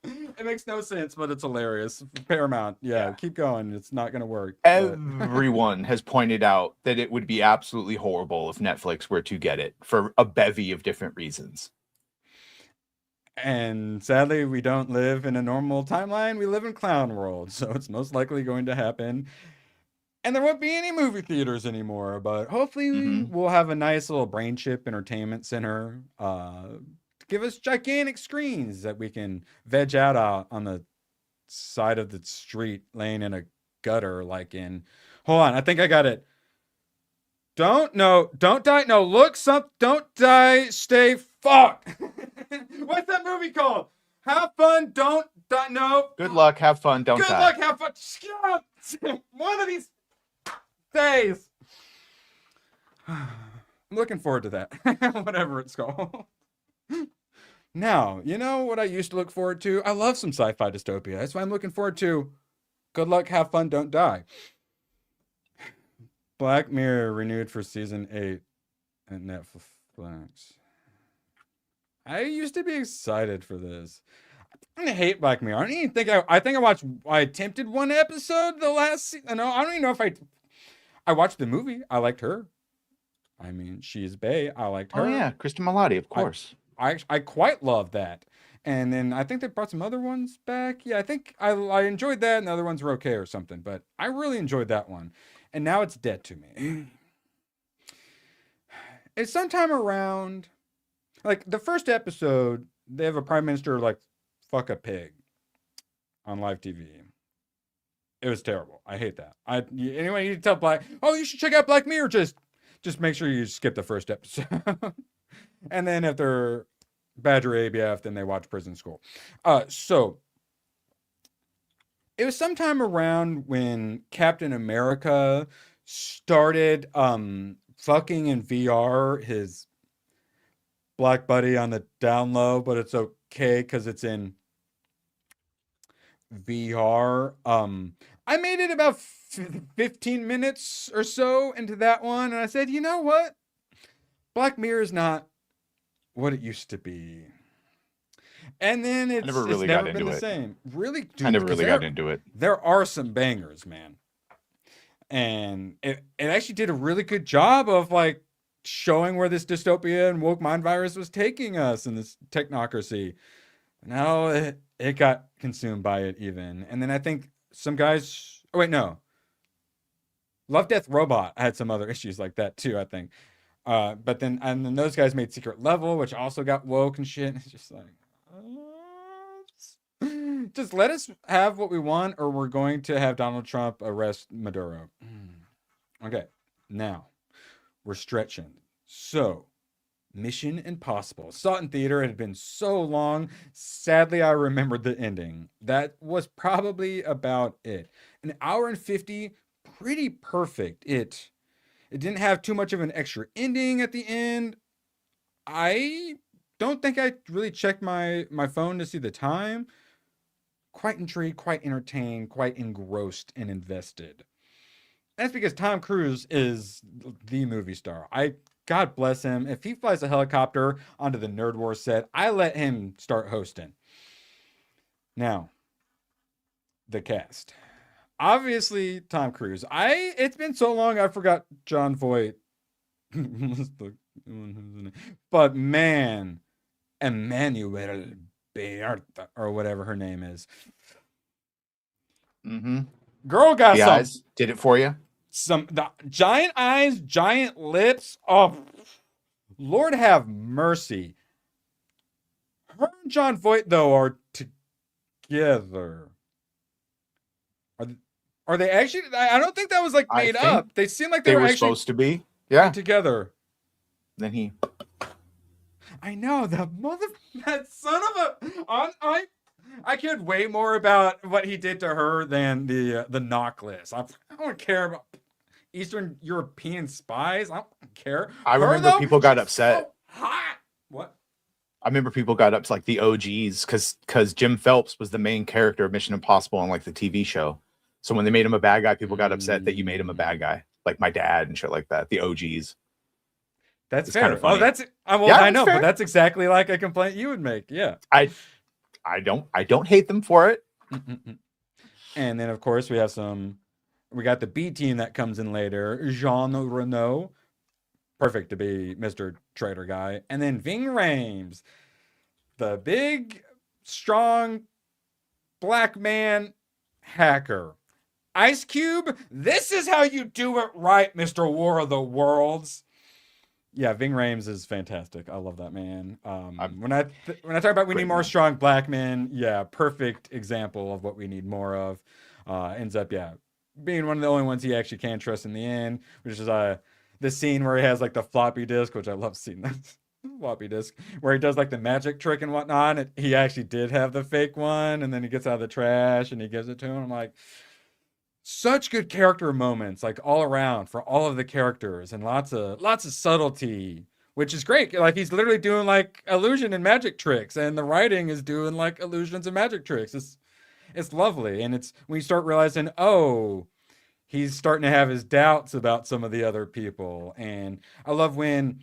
Speaker 9: It makes no sense, but it's hilarious. Paramount, yeah, keep going. It's not going to work.
Speaker 10: Everyone has pointed out that it would be absolutely horrible if Netflix were to get it for a bevy of different reasons.
Speaker 9: And sadly, we don't live in a normal timeline. We live in clown world, so it's most likely going to happen. And there won't be any movie theaters anymore, but hopefully we'll have a nice little brain chip entertainment center. Give us gigantic screens that we can veg out on the side of the street, laying in a gutter, like in. Hold on, I think I got it. Don't die. No, don't die. Stay fuck. What's that movie called? Have fun. Don't die. No.
Speaker 10: Good luck. Have fun. Don't die.
Speaker 9: Good luck. Have fun. One of these days. I'm looking forward to that. Whatever it's called. Now, you know what I used to look forward to? I love some sci-fi dystopia. That's why I'm looking forward to Good Luck, Have Fun, Don't Die. Black Mirror renewed for season 8 at Netflix. I used to be excited for this. I hate Black Mirror. I don't even think I attempted one episode the last season. No, I don't even know if I watched the movie. I liked her. I mean, she's bae. I liked her.
Speaker 10: Oh yeah, Kristen Milotti, of course.
Speaker 9: I quite love that. And then I think they brought some other ones back. Yeah, I think I enjoyed that, and the other ones were okay or something. But I really enjoyed that one. And now it's dead to me. It's sometime around, like, the first episode, they have a prime minister, like, fuck a pig on live TV. It was terrible. I hate that. Anyway, you tell you should check out Black Mirror. Just make sure you skip the first episode. And then if they're Badger ABF, then they watch Prison School. So it was sometime around when Captain America started fucking in VR his black buddy on the down low, but it's okay because it's in VR. I made it about 15 minutes or so into that one, and I said, you know what? Black Mirror is not what it used to be. And then it's never been the same. Really, dude,
Speaker 10: I never really got into it.
Speaker 9: There are some bangers, man. And it actually did a really good job of, like, showing where this dystopia and woke mind virus was taking us in this technocracy. Now it got consumed by it even. And then I think some guys Oh wait, no. Love Death Robot had some other issues like that too, I think. But then those guys made Secret Level, which also got woke and shit. It's just like, just let us have what we want, or we're going to have Donald Trump arrest Maduro. Okay, now we're stretching. So, Mission Impossible. Saw it in theater. It had been so long. Sadly, I remembered the ending. That was probably about it. An hour and 50, pretty perfect. It didn't have too much of an extra ending at the end. I don't think I really checked my phone to see the time. Quite intrigued, quite entertained, quite engrossed and invested. That's because Tom Cruise is the movie star. God bless him. If he flies a helicopter onto the Nerd War set, I let him start hosting. Now, the cast. Obviously, Tom Cruise. It's been so long I forgot John Voight. But man, Emmanuel Bearta, or whatever her name is. Girl got
Speaker 10: The
Speaker 9: some
Speaker 10: eyes did it for you.
Speaker 9: the giant eyes, giant lips. Oh, Lord have mercy. Her and John Voight though are together. Are they actually? I don't think that was like made up. They seem like they were actually
Speaker 10: supposed to be. Yeah.
Speaker 9: together.
Speaker 10: Then he.
Speaker 9: I know that son of a. I cared way more about what he did to her than the knock list. I don't care about Eastern European spies. I don't care.
Speaker 10: I remember people got upset.
Speaker 9: So hot. What?
Speaker 10: I remember people got up to like the OGs because Jim Phelps was the main character of Mission Impossible on like the TV show. So when they made him a bad guy, people got upset that you made him a bad guy, like my dad and shit like that. The OGs.
Speaker 9: That's
Speaker 10: It's
Speaker 9: fair.
Speaker 10: kind of funny.
Speaker 9: Oh, that's well,
Speaker 10: Yeah,
Speaker 9: I
Speaker 10: that's
Speaker 9: know,
Speaker 10: fair.
Speaker 9: but that's exactly like a complaint you would make. Yeah.
Speaker 10: I don't hate them for it.
Speaker 9: And then of course we got the B team that comes in later. Jean Reno, perfect to be Mr. Trader guy, and then Ving Rhames, the big, strong black man hacker. Ice Cube, this is how you do it right, Mr. War of the Worlds. Yeah, Ving Rhames is fantastic. I love that man. When I talk about we need more strong black men, yeah, perfect example of what we need more of. Ends up, being one of the only ones he actually can trust in the end, which is the scene where he has like the floppy disk, which I love seeing that floppy disk, where he does like the magic trick and whatnot. He actually did have the fake one, and then he gets out of the trash and he gives it to him. I'm like, such good character moments, like all around for all of the characters, and lots of subtlety, which is great. Like he's literally doing like illusion and magic tricks, and the writing is doing like illusions and magic tricks. It's lovely, and it's when you start realizing, oh, he's starting to have his doubts about some of the other people. And I love when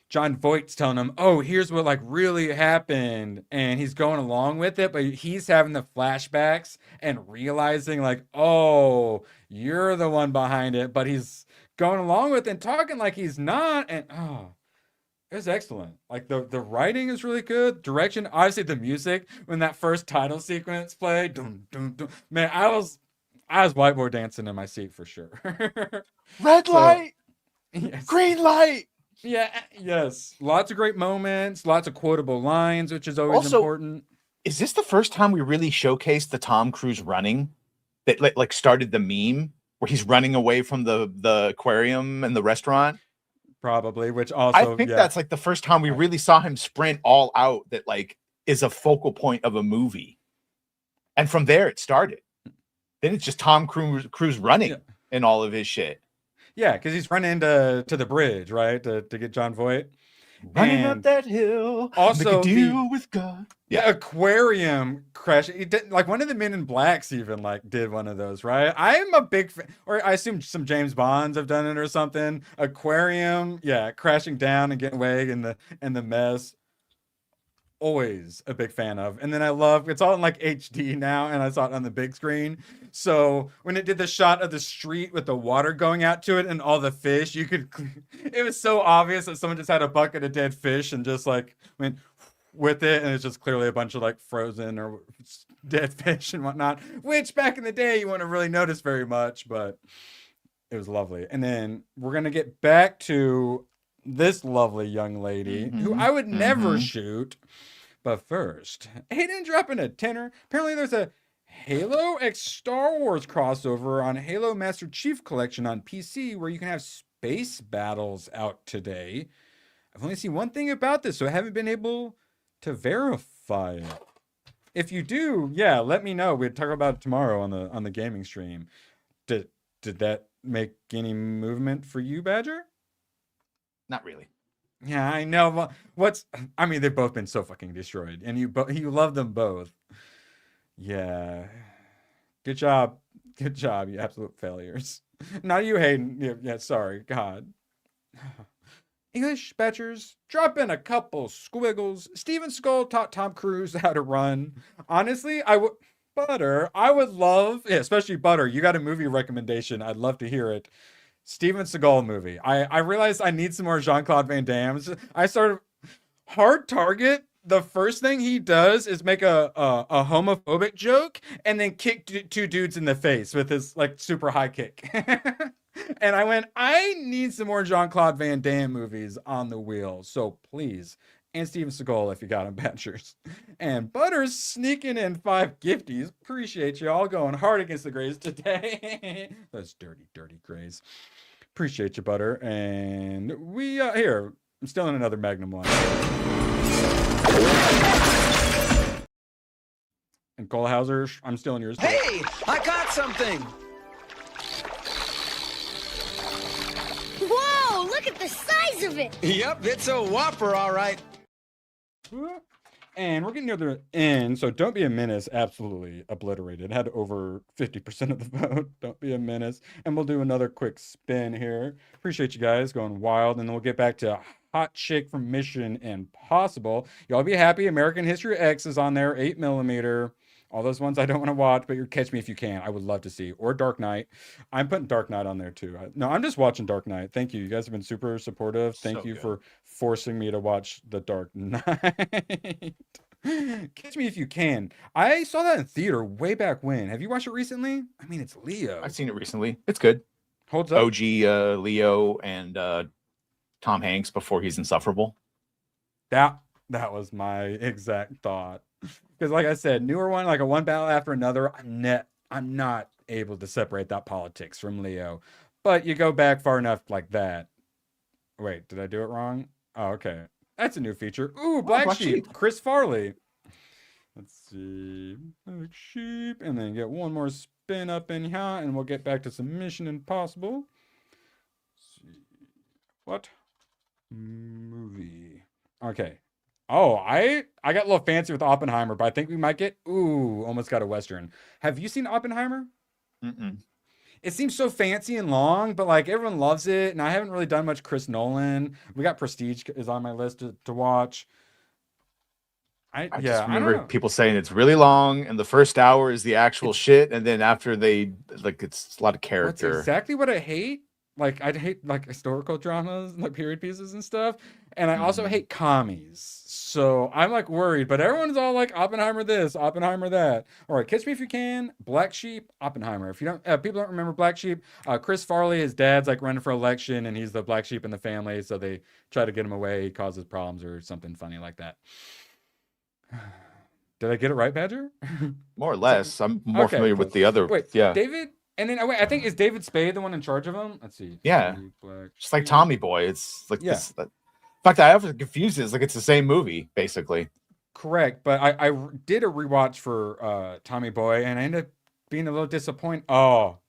Speaker 9: John Voight's telling him, oh, here's what like really happened. And he's going along with it, but he's having the flashbacks and realizing like, oh, you're the one behind it. But he's going along with it and talking like he's not. And it's excellent. Like the writing is really good. Direction, obviously the music, when that first title sequence played, dun, dun, dun, man, I was whiteboard dancing in my seat for sure.
Speaker 10: Red light,
Speaker 9: yes.
Speaker 10: green light.
Speaker 9: Yeah, yes. Lots of great moments, lots of quotable lines, which is always important.
Speaker 10: Is this the first time we really showcased the Tom Cruise running that like started the meme where he's running away from the aquarium and the restaurant?
Speaker 9: Probably, which also
Speaker 10: I think that's like the first time we really saw him sprint all out that like is a focal point of a movie. And from there it started. Then it's just Tom Cruise running in all of his shit.
Speaker 9: Yeah, because he's running to the bridge, right? To get John Voight.
Speaker 10: Running up that hill.
Speaker 9: Also,
Speaker 10: make a deal with God.
Speaker 9: Yeah, aquarium crash. He did, like one of the Men in Blacks even like did one of those, right? I'm a big fan, or I assume some James Bonds have done it or something. Aquarium, crashing down and getting away in the mess. Always a big fan of. And then I love it's all in like HD now, and I saw it on the big screen. So when it did the shot of the street with the water going out to it and all the fish, it was so obvious that someone just had a bucket of dead fish and just like went with it, and it's just clearly a bunch of like frozen or dead fish and whatnot, which back in the day you wouldn't really notice very much, but it was lovely. And then we're gonna get back to this lovely young lady who I would never shoot. But first, Hayden dropping a tenner. Apparently there's a Halo X Star Wars crossover on Halo Master Chief Collection on PC where you can have space battles out today. I've only seen one thing about this, so I haven't been able to verify it. If you do, yeah, let me know. We'd talk about it tomorrow on the gaming stream. Did that make any movement for you, Badger?
Speaker 10: Not really.
Speaker 9: Yeah, I know. I mean, they've both been so fucking destroyed, and you love them both. Yeah. Good job. Good job, you absolute failures. Not you, Hayden. Yeah, sorry. God. English Batchers, drop in a couple squiggles. Steven Skull taught Tom Cruise how to run. Honestly, Butter, I would love, yeah, especially Butter, you got a movie recommendation. I'd love to hear it. Steven Seagal movie. I realized I need some more Jean-Claude Van Damme's. I started Hard Target. The first thing he does is make a homophobic joke and then kick two dudes in the face with his like super high kick. And I went, I need some more Jean-Claude Van Damme movies on the wheel. So please. And Steven Seagal if you got him, Badgers. And Butter's sneaking in 5 gifties. Appreciate you all going hard against the Grays today. Those dirty, dirty Grays. Appreciate you, Butter. And we, here, I'm still in another Magnum line. And Cole Hauser, I'm still in yours.
Speaker 2: Hey, I got something.
Speaker 14: Whoa, look at the size of it.
Speaker 2: Yep, it's a whopper, all right.
Speaker 9: And we're getting near the end, so Don't Be a Menace absolutely obliterated. Had over 50% of the vote. Don't Be a Menace. And we'll do another quick spin here. Appreciate you guys going wild, and then we'll get back to Hot Chick from Mission Impossible. Y'all be happy. American History X is on there, 8mm. All those ones I don't want to watch, but you're Catch Me If You Can. I would love to see. Or Dark Knight. I'm putting Dark Knight on there too. No, I'm just watching Dark Knight. Thank you. You guys have been super supportive. Thank you for forcing me to watch The Dark Knight. Catch Me If You Can. I saw that in theater way back when. Have you watched it recently? I mean, it's Leo.
Speaker 10: I've seen it recently. It's good.
Speaker 9: Holds up.
Speaker 10: OG Leo and Tom Hanks before he's insufferable.
Speaker 9: That was my exact thought. Because like I said, newer one, like a one battle after another, I'm not able to separate that politics from Leo. But you go back far enough like that. Wait, did I do it wrong? Oh, okay. That's a new feature. Ooh, Black Sheep. Chris Farley. Let's see. Black Sheep. And then get one more spin up in here, and we'll get back to some Mission Impossible. Let's see. What? Movie. Okay. Oh, I got a little fancy with Oppenheimer, but I think we might get, almost got a Western. Have you seen Oppenheimer?
Speaker 10: Mm-mm.
Speaker 9: It seems so fancy and long, but like everyone loves it. And I haven't really done much Chris Nolan. We got Prestige is on my list to watch.
Speaker 10: I just remember people saying it's really long and the first hour is the actual shit. And then after it's a lot of character.
Speaker 9: That's exactly what I hate. Like I hate like historical dramas, like period pieces and stuff. And I also hate commies. So I'm like worried, but everyone's all like Oppenheimer this, Oppenheimer that. All right, Catch Me If You Can, Black Sheep, Oppenheimer. If you don't, people don't remember Black Sheep. Chris Farley, his dad's like running for election, and he's the black sheep in the family. So they try to get him away. He causes problems or something funny like that. Did I get it right, Badger?
Speaker 10: More or less. I'm more familiar with the other.
Speaker 9: Wait,
Speaker 10: yeah.
Speaker 9: David. And then I think is David Spade the one in charge of him? Let's see.
Speaker 10: Yeah, just like Tommy Boy. It's like this. In fact, I often confuse it. It's like it's the same movie, basically.
Speaker 9: Correct, but I did a rewatch for Tommy Boy, and I ended up being a little disappointed. Oh,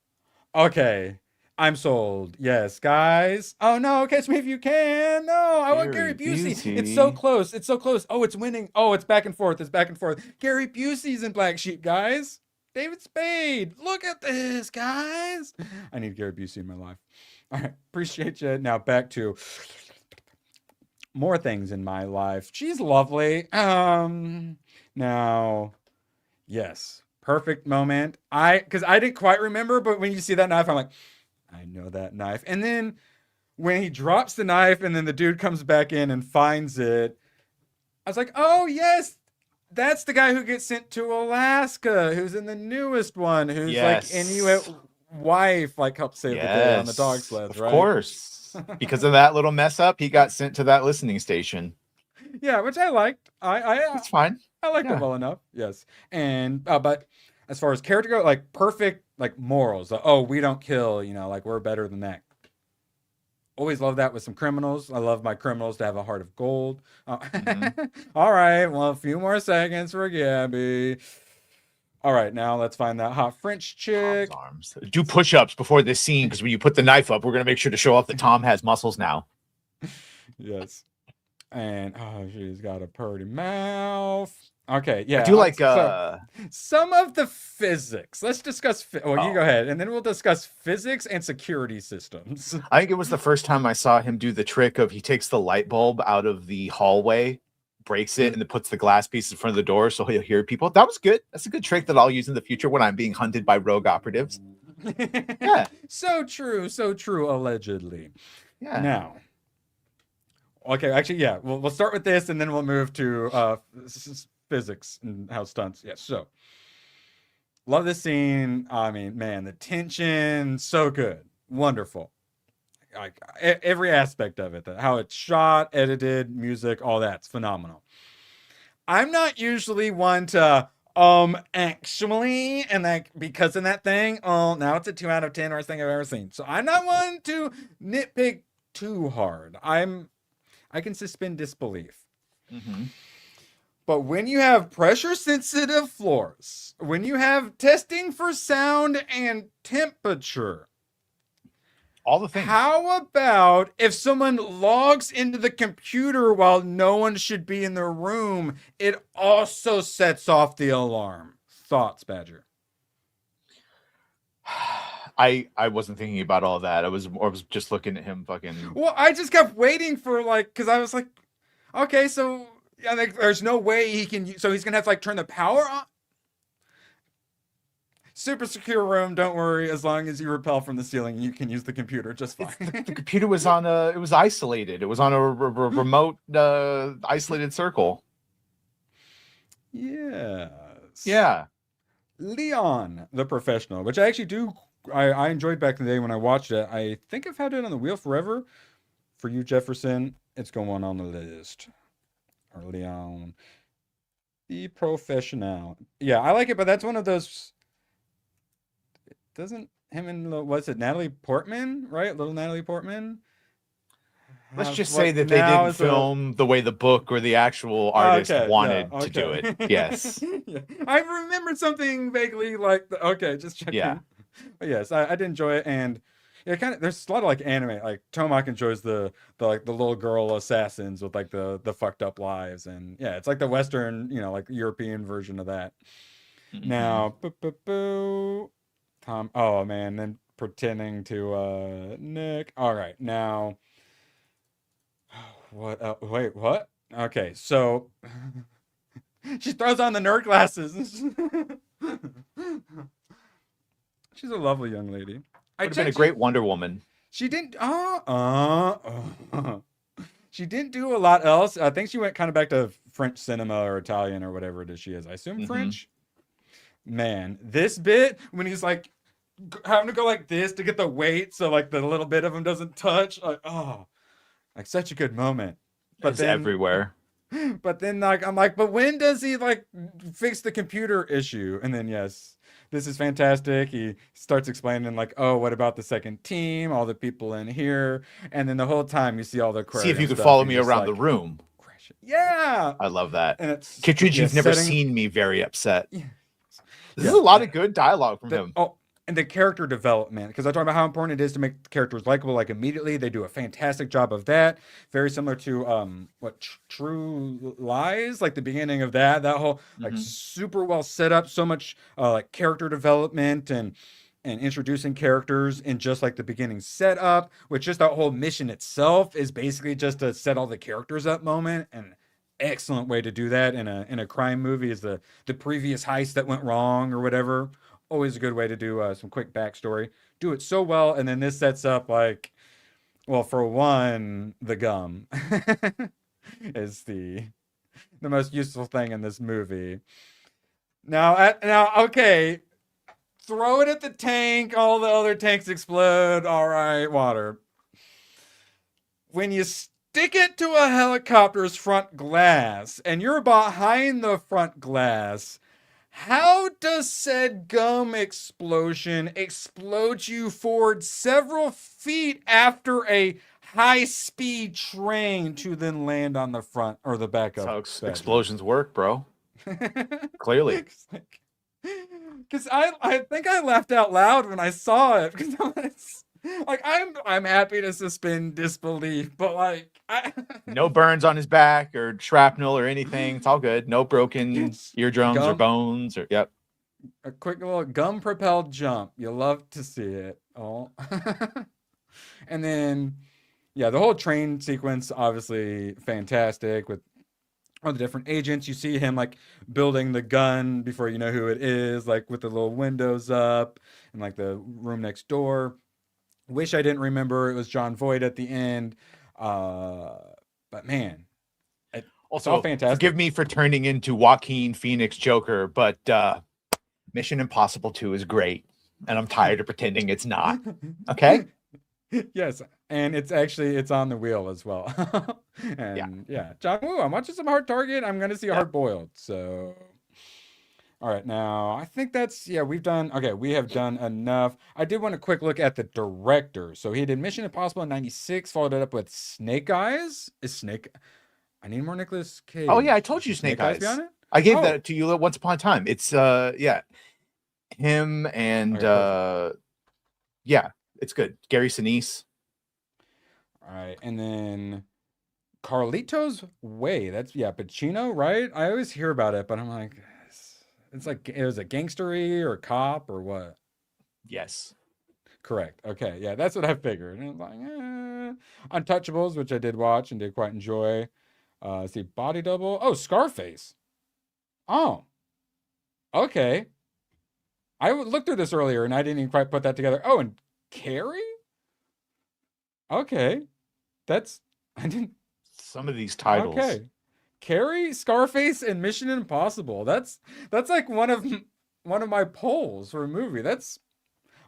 Speaker 9: okay. I'm sold. Yes, guys. Oh no, Catch Me If You Can. No, I want Gary Busey. It's so close. It's so close. Oh, it's winning. Oh, it's back and forth. It's back and forth. Gary Busey's in Black Sheep, guys. David Spade. Look at this, guys. I need Gary Busey in my life. All right. Appreciate you. Now back to more things in my life. She's lovely. Now, yes. Perfect moment. Because I didn't quite remember, but when you see that knife, I'm like, I know that knife. And then when he drops the knife and then the dude comes back in and finds it, I was like, oh yes, that's the guy who gets sent to Alaska, who's in the newest one, who's like Inuit wife, like helped save the day on the dog sleds,
Speaker 10: of
Speaker 9: right?
Speaker 10: course. Because of that little mess up, he got sent to that listening station.
Speaker 9: Yeah, which I liked.
Speaker 10: It's fine.
Speaker 9: I liked it well enough. Yes, and but as far as character go, like perfect, like morals. Oh, we don't kill. You know, like we're better than that. Always love that with some criminals. I love my criminals to have a heart of gold. All right, well, a few more seconds for Gabby. All right, now let's find that hot French chick.
Speaker 10: Arms. Do push-ups before this scene, because when you put the knife up, we're gonna make sure to show off that Tom has muscles now.
Speaker 9: Yes. And oh, she's got a pretty mouth. Okay, yeah.
Speaker 10: I do like
Speaker 9: some of the physics. Let's discuss. Well, you go ahead, and then we'll discuss physics and security systems.
Speaker 10: I think it was the first time I saw him do the trick of he takes the light bulb out of the hallway, breaks it, and then puts the glass piece in front of the door so he'll hear people. That was good. That's a good trick that I'll use in the future when I'm being hunted by rogue operatives. Yeah.
Speaker 9: So true. So true. Allegedly.
Speaker 10: Yeah.
Speaker 9: Now. Okay, actually, yeah. We'll start with this, and then we'll move to physics and how stunts. Yeah, so love this scene. I mean, man, the tension, so good, wonderful. Like every aspect of it, how it's shot, edited, music, all that's phenomenal. I'm not usually one to actually, and like because of that thing, oh, now it's a 2 out of 10 worst thing I've ever seen. So I'm not one to nitpick too hard. I can suspend disbelief. But when you have pressure-sensitive floors, when you have testing for sound and temperature,
Speaker 10: all the things.
Speaker 9: How about if someone logs into the computer while no one should be in the room? It also sets off the alarm. Thoughts, Badger?
Speaker 10: I wasn't thinking about all that. I was just looking at him fucking.
Speaker 9: Well, I just kept waiting for like, because I was like, okay, so yeah, like, there's no way he can. So he's gonna have to like turn the power on. Super secure room. Don't worry. As long as you repel from the ceiling, you can use the computer just fine.
Speaker 10: The computer was on it was isolated. It was on a remote isolated circle.
Speaker 9: Yes.
Speaker 10: Yeah.
Speaker 9: Leon, the Professional, which I actually do. I enjoyed back in the day when I watched it. I think I've had it on the wheel forever. For you, Jefferson, it's going on the list. Or Leon, the Professional. Yeah, I like it, but that's one of those. Doesn't him and what's it, Natalie Portman, right? Little Natalie Portman.
Speaker 10: Let's just say that they didn't film the way the book or the actual artist wanted to do it. Yes.
Speaker 9: Yeah. I remembered something vaguely like okay, just checking.
Speaker 10: Yeah.
Speaker 9: But yes, I did enjoy it, and yeah, kind of. There's a lot of like anime. Like Tomak enjoys the like the little girl assassins with like the fucked up lives, and yeah, it's like the Western, like European version of that. Now, Tom. Oh man, then pretending to Nick. All right, now. What? Wait, what? Okay, so she throws on the nerd glasses. She's a lovely young lady.
Speaker 10: Would have been a great Wonder Woman.
Speaker 9: She didn't. She didn't do a lot else. I think she went kind of back to French cinema or Italian or whatever it is she is. I assume French. Man, this bit when he's like having to go like this to get the weight, so like the little bit of him doesn't touch. Like such a good moment.
Speaker 10: But then everywhere.
Speaker 9: But then like I'm like, but when does he like fix the computer issue? And then yes. This is fantastic. He starts explaining like, oh, what about the second team? All the people in here. And then the whole time you see all the
Speaker 10: See if you could follow me around the room.
Speaker 9: Yeah.
Speaker 10: I love that.
Speaker 9: And it's
Speaker 10: Kittredge, you've never seen me very upset. Yeah. This is a lot of good dialogue from him.
Speaker 9: Oh, and the character development, because I talk about how important it is to make characters likable like immediately. They do a fantastic job of that. Very similar to True Lies, like the beginning of that whole like super well set up, so much like character development and introducing characters in just like the beginning setup, which just that whole mission itself is basically just to set all the characters up moment. And excellent way to do that in a crime movie is the previous heist that went wrong or whatever. Always a good way to do some quick backstory. Do it so well, and then this sets up like, well, for one, the gum is the the most useful thing in this movie. Now, okay, throw it at the tank. All the other tanks explode. All right, water. When you stick it to a helicopter's front glass and you're behind the front glass, how does said gum explosion explode you forward several feet after a high-speed train to then land on the front or the backup?
Speaker 10: That's how explosions work, bro. Clearly.
Speaker 9: Because I think I laughed out loud when I saw it. Because like I'm happy to suspend disbelief, but like
Speaker 10: no burns on his back or shrapnel or anything. It's all good. No broken eardrums or bones or yep.
Speaker 9: A quick little gum propelled jump. You love to see it. Oh. And then yeah, the whole train sequence obviously fantastic with all the different agents. You see him like building the gun before you know who it is, like with the little windows up and like the room next door. Wish I didn't remember it was John Voight at the end. But man, it's all fantastic.
Speaker 10: Forgive me for turning into Joaquin Phoenix Joker, but Mission Impossible 2 is great. And I'm tired of pretending it's not. Okay?
Speaker 9: Yes. And it's on the wheel as well. And yeah. John Woo, I'm watching some Hard Target. I'm going to see a Hard Boiled. So, all right. Now, I think that's, we have done enough. I did want a quick look at the director. So he did Mission Impossible in 96, followed it up with Snake Eyes. I need more Nicolas Cage.
Speaker 10: Oh, yeah. I told you Snake Eyes. I gave that to you once upon a time. It's, him and, it's good. Gary Sinise.
Speaker 9: All right, and then Carlito's Way. That's Pacino, right? I always hear about it, but I'm like, it's like it was a gangstery or cop or what?
Speaker 10: Yes,
Speaker 9: correct. Okay, yeah, that's what I figured. And I was like, Untouchables, which I did watch and did quite enjoy. See, Body Double. Oh, Scarface. Oh, okay. I looked through this earlier and I didn't even quite put that together. Oh, and Carrie. Okay. I didn't.
Speaker 10: Some of these titles.
Speaker 9: Okay. Carrie, Scarface, and Mission Impossible. That's like one of my polls for a movie. That's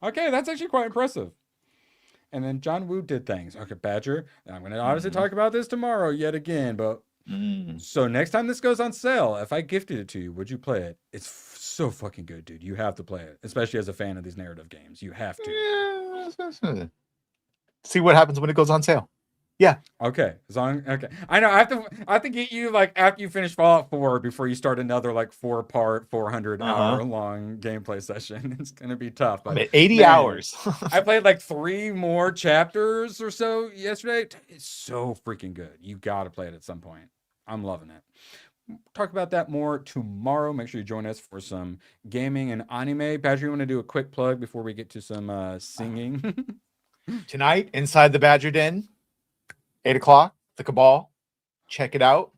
Speaker 9: actually quite impressive. And then John Woo did things. Okay, Badger. I'm gonna obviously talk about this tomorrow yet again, but so next time this goes on sale, if I gifted it to you, would you play it? It's so fucking good, dude. You have to play it, especially as a fan of these narrative games. You have to.
Speaker 10: See what happens when it goes on sale. Yeah.
Speaker 9: Okay. Okay. I know. I have to get you like after you finish Fallout 4 before you start another like 4-part, 400-hour long gameplay session. It's gonna be tough. But
Speaker 10: 80 hours.
Speaker 9: I played like 3 more chapters or so yesterday. It's so freaking good. You got to play it at some point. I'm loving it. Talk about that more tomorrow. Make sure you join us for some gaming and anime. Badger, you want to do a quick plug before we get to some singing?
Speaker 10: Tonight, Inside the Badger Den. 8 o'clock, the Cabal. Check it out.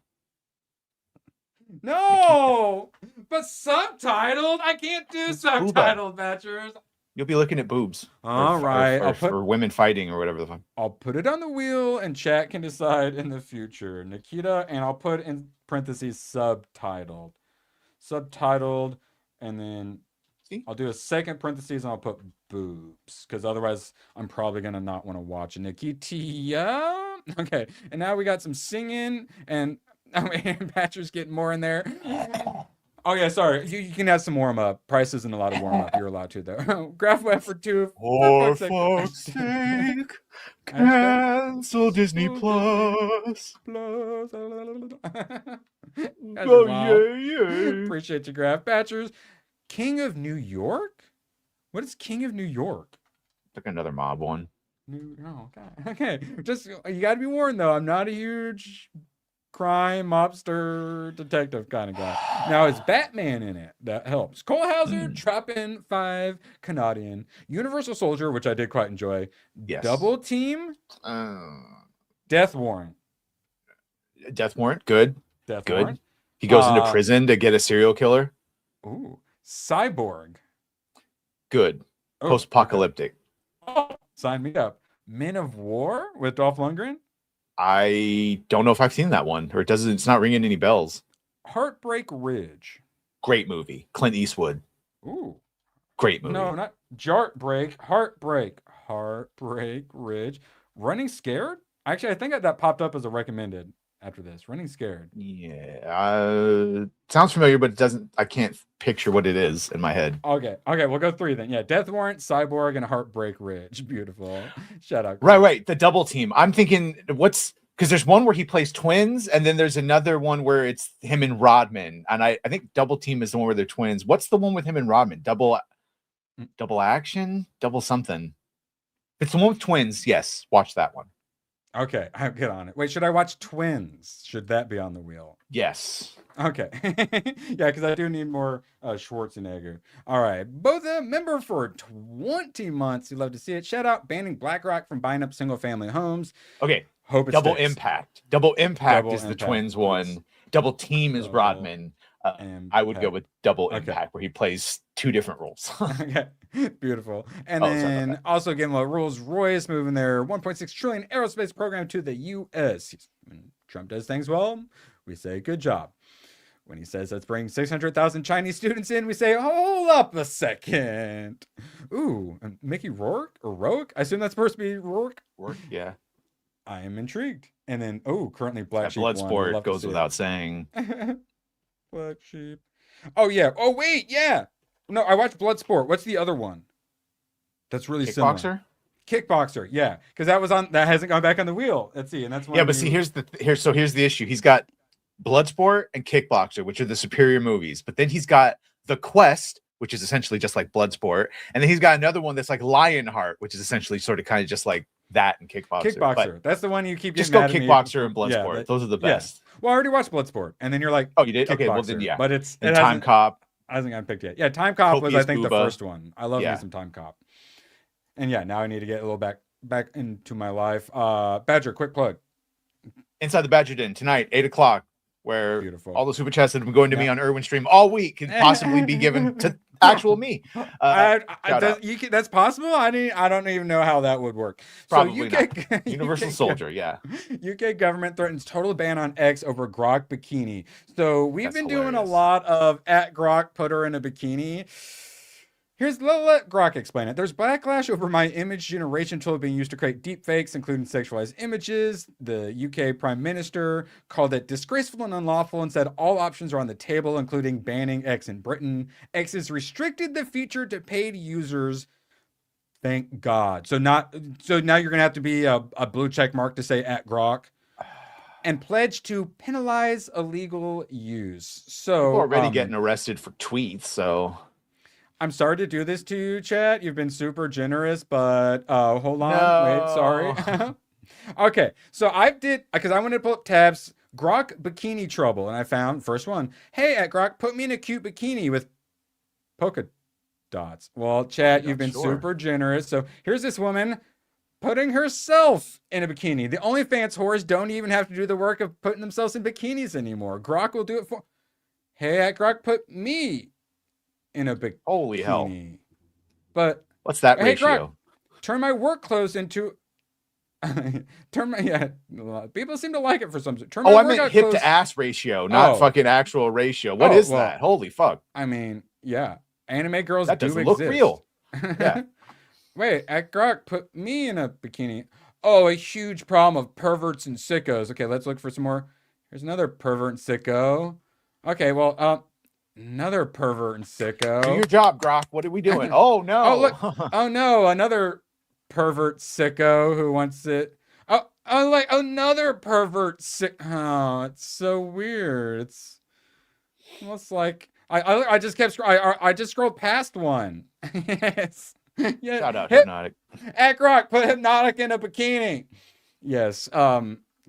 Speaker 9: No, but subtitled. I can't do subtitled, Badgers.
Speaker 10: You'll be looking at boobs.
Speaker 9: All right.
Speaker 10: Or women fighting or whatever the fuck.
Speaker 9: I'll put it on the wheel and chat can decide in the future. Nikita, and I'll put in parentheses subtitled. Subtitled, and then I'll do a second parentheses and I'll put boobs. Because otherwise I'm probably going to not want to watch it. Nikita. Okay. And now we got some singing and Badger's getting more in there. Oh yeah, sorry. You can add some warm up. Price isn't allowed to warm up. You're allowed to though. Graph web for 2.
Speaker 10: For fuck's sake, cancel Disney Plus.
Speaker 9: Appreciate you, Graph. Badgers. King of New York? What is King of New York?
Speaker 10: Like another mob one.
Speaker 9: Oh, okay. Just you gotta be warned though. I'm not a huge crime, mobster, detective kind of guy. Now, is Batman in it? That helps. Cole Hauser, Trappin' 5, Canadian, Universal Soldier, which I did quite enjoy.
Speaker 10: Yes.
Speaker 9: Double Team, Death Warrant.
Speaker 10: Death Warrant, good.
Speaker 9: Death
Speaker 10: good.
Speaker 9: Warrant.
Speaker 10: He goes into prison to get a serial killer.
Speaker 9: Ooh, Cyborg.
Speaker 10: Good. Post-apocalyptic.
Speaker 9: Oh, sign me up. Men of War with Dolph Lundgren.
Speaker 10: I don't know if I've seen that one, or it's not ringing any bells.
Speaker 9: Heartbreak Ridge.
Speaker 10: Great movie. Clint Eastwood.
Speaker 9: Ooh.
Speaker 10: Great movie.
Speaker 9: No, not Jartbreak. Heartbreak. Heartbreak Ridge. Running Scared? Actually, I think that popped up as a recommended after this. Running Scared.
Speaker 10: Yeah. Sounds familiar, but I can't picture what it is in my head.
Speaker 9: Okay, we'll go 3 then. Yeah, Death Warrant, Cyborg, and Heartbreak Ridge. Beautiful. Shout out.
Speaker 10: Right. The double team. I'm thinking because there's one where he plays twins, and then there's another one where it's him and Rodman. And I think double team is the one where they're twins. What's the one with him and Rodman? Double action? Double something. If it's the one with twins, yes. Watch that one.
Speaker 9: Okay, I'll get on it. Wait, should I watch Twins? Should that be on the wheel?
Speaker 10: Yes.
Speaker 9: Okay. Yeah, because I do need more Schwarzenegger. All right. Both a member for 20 months. You love to see it. Shout out banning BlackRock from buying up single family homes.
Speaker 10: Okay.
Speaker 9: Hope it
Speaker 10: Double
Speaker 9: sticks.
Speaker 10: Impact. Double Impact
Speaker 9: Double
Speaker 10: is the
Speaker 9: Impact,
Speaker 10: twins
Speaker 9: please.
Speaker 10: one. Double Team is Rodman. I would go with Double
Speaker 9: Okay.
Speaker 10: Impact, where he plays 2 different roles.
Speaker 9: Okay, beautiful. And
Speaker 10: Oh, sorry about
Speaker 9: then also again, Rolls-Royce moving their 1.6 trillion aerospace program to the U.S. When Trump does things well, we say good job. When he says let's bring 600,000 Chinese students in, we say hold up a second. Ooh, Mickey Rourke or Rourke? I assume that's supposed to be Rourke.
Speaker 10: Rourke, yeah.
Speaker 9: I am intrigued. And then currently Black
Speaker 10: That
Speaker 9: Sheep won.
Speaker 10: Bloodsport
Speaker 9: Love to
Speaker 10: goes
Speaker 9: see it.
Speaker 10: without saying.
Speaker 9: Black Sheep. Oh yeah. Oh wait, yeah. No, I watched Bloodsport. What's the other one? That's really similar.
Speaker 10: Kickboxer?
Speaker 9: Kickboxer, yeah, because that hasn't gone back on the wheel. Let's see, and that's one.
Speaker 10: Yeah, but see, here's the issue. He's got Bloodsport and Kickboxer, which are the superior movies. But then he's got The Quest, which is essentially just like Bloodsport, and then he's got another one that's like Lionheart, which is essentially sort of kind of just like that and Kickboxer.
Speaker 9: Kickboxer. That's the one you keep
Speaker 10: just
Speaker 9: getting
Speaker 10: go
Speaker 9: mad at me.
Speaker 10: Kickboxer and Bloodsport.
Speaker 9: Yeah,
Speaker 10: Those are the best.
Speaker 9: Yeah. Well, I already watched Bloodsport, and then you're like,
Speaker 10: oh, you did? Okay, well then
Speaker 9: Kickboxer.
Speaker 10: yeah.
Speaker 9: But
Speaker 10: and Time Cop.
Speaker 9: Hasn't gotten picked yet. Yeah, Time Cop was, I
Speaker 10: Copious
Speaker 9: think, the
Speaker 10: Booba.
Speaker 9: first one. I love me some Time Cop. And yeah, now I need to get a little back into my life. Badger, quick plug.
Speaker 10: Inside the Badger Den tonight, 8:00, where
Speaker 9: Beautiful.
Speaker 10: all the super chats that have been going to me on Irwin Stream all week can possibly be given to actual me.
Speaker 9: That's possible. I don't even know how that would work.
Speaker 10: Probably
Speaker 9: so
Speaker 10: not. Universal Soldier, yeah.
Speaker 9: UK government threatens total ban on X over Grok bikini. So we've
Speaker 10: That's
Speaker 9: been doing a
Speaker 10: hilarious.
Speaker 9: lot of at Grok put her in a bikini. Let Grok explain it. There's backlash over my image generation tool being used to create deep fakes, including sexualized images. The UK Prime Minister called it disgraceful and unlawful and said all options are on the table, including banning X in Britain. X has restricted the feature to paid users. Thank God. So now you're gonna have to be a blue check mark to say at Grok. And pledge to penalize illegal use. So
Speaker 10: People are already getting arrested for tweets, so
Speaker 9: I'm sorry to do this to you, chat. You've been super generous, but hold on. Wait, sorry. Okay, so because I wanted to pull up tabs, Grok bikini trouble, and I found first one. Hey, at Grok, put me in a cute bikini with polka dots. Well, chat, you've been super generous. So here's this woman putting herself in a bikini. The OnlyFans whores don't even have to do the work of putting themselves in bikinis anymore. Grok will do it for. Hey, at Grok, put me in a bikini.
Speaker 10: Holy hell.
Speaker 9: But
Speaker 10: what's that
Speaker 9: hey,
Speaker 10: ratio?
Speaker 9: Grok, turn my work clothes into people seem to like it for some. Turn my
Speaker 10: I meant
Speaker 9: workout
Speaker 10: hip
Speaker 9: clothes...
Speaker 10: to ass ratio, not fucking actual ratio. What is that? Holy fuck.
Speaker 9: I mean, yeah. Anime girls
Speaker 10: that
Speaker 9: do
Speaker 10: doesn't
Speaker 9: exist.
Speaker 10: look real. Yeah.
Speaker 9: Wait, at Grok, put me in a bikini. Oh, a huge problem of perverts and sickos. Okay, let's look for some more. Here's another pervert and sicko. Okay, well, another pervert and sicko.
Speaker 10: Do your job, Grok. What are we doing? Oh no.
Speaker 9: Oh look. Oh no, another pervert sicko who wants it. Oh, like another pervert sick. Oh, it's so weird. It's almost like I just kept I just scrolled past one. Yes. Yeah.
Speaker 10: Shout out Hypnotic.
Speaker 9: At Grok, put Hypnotic in a bikini. Yes.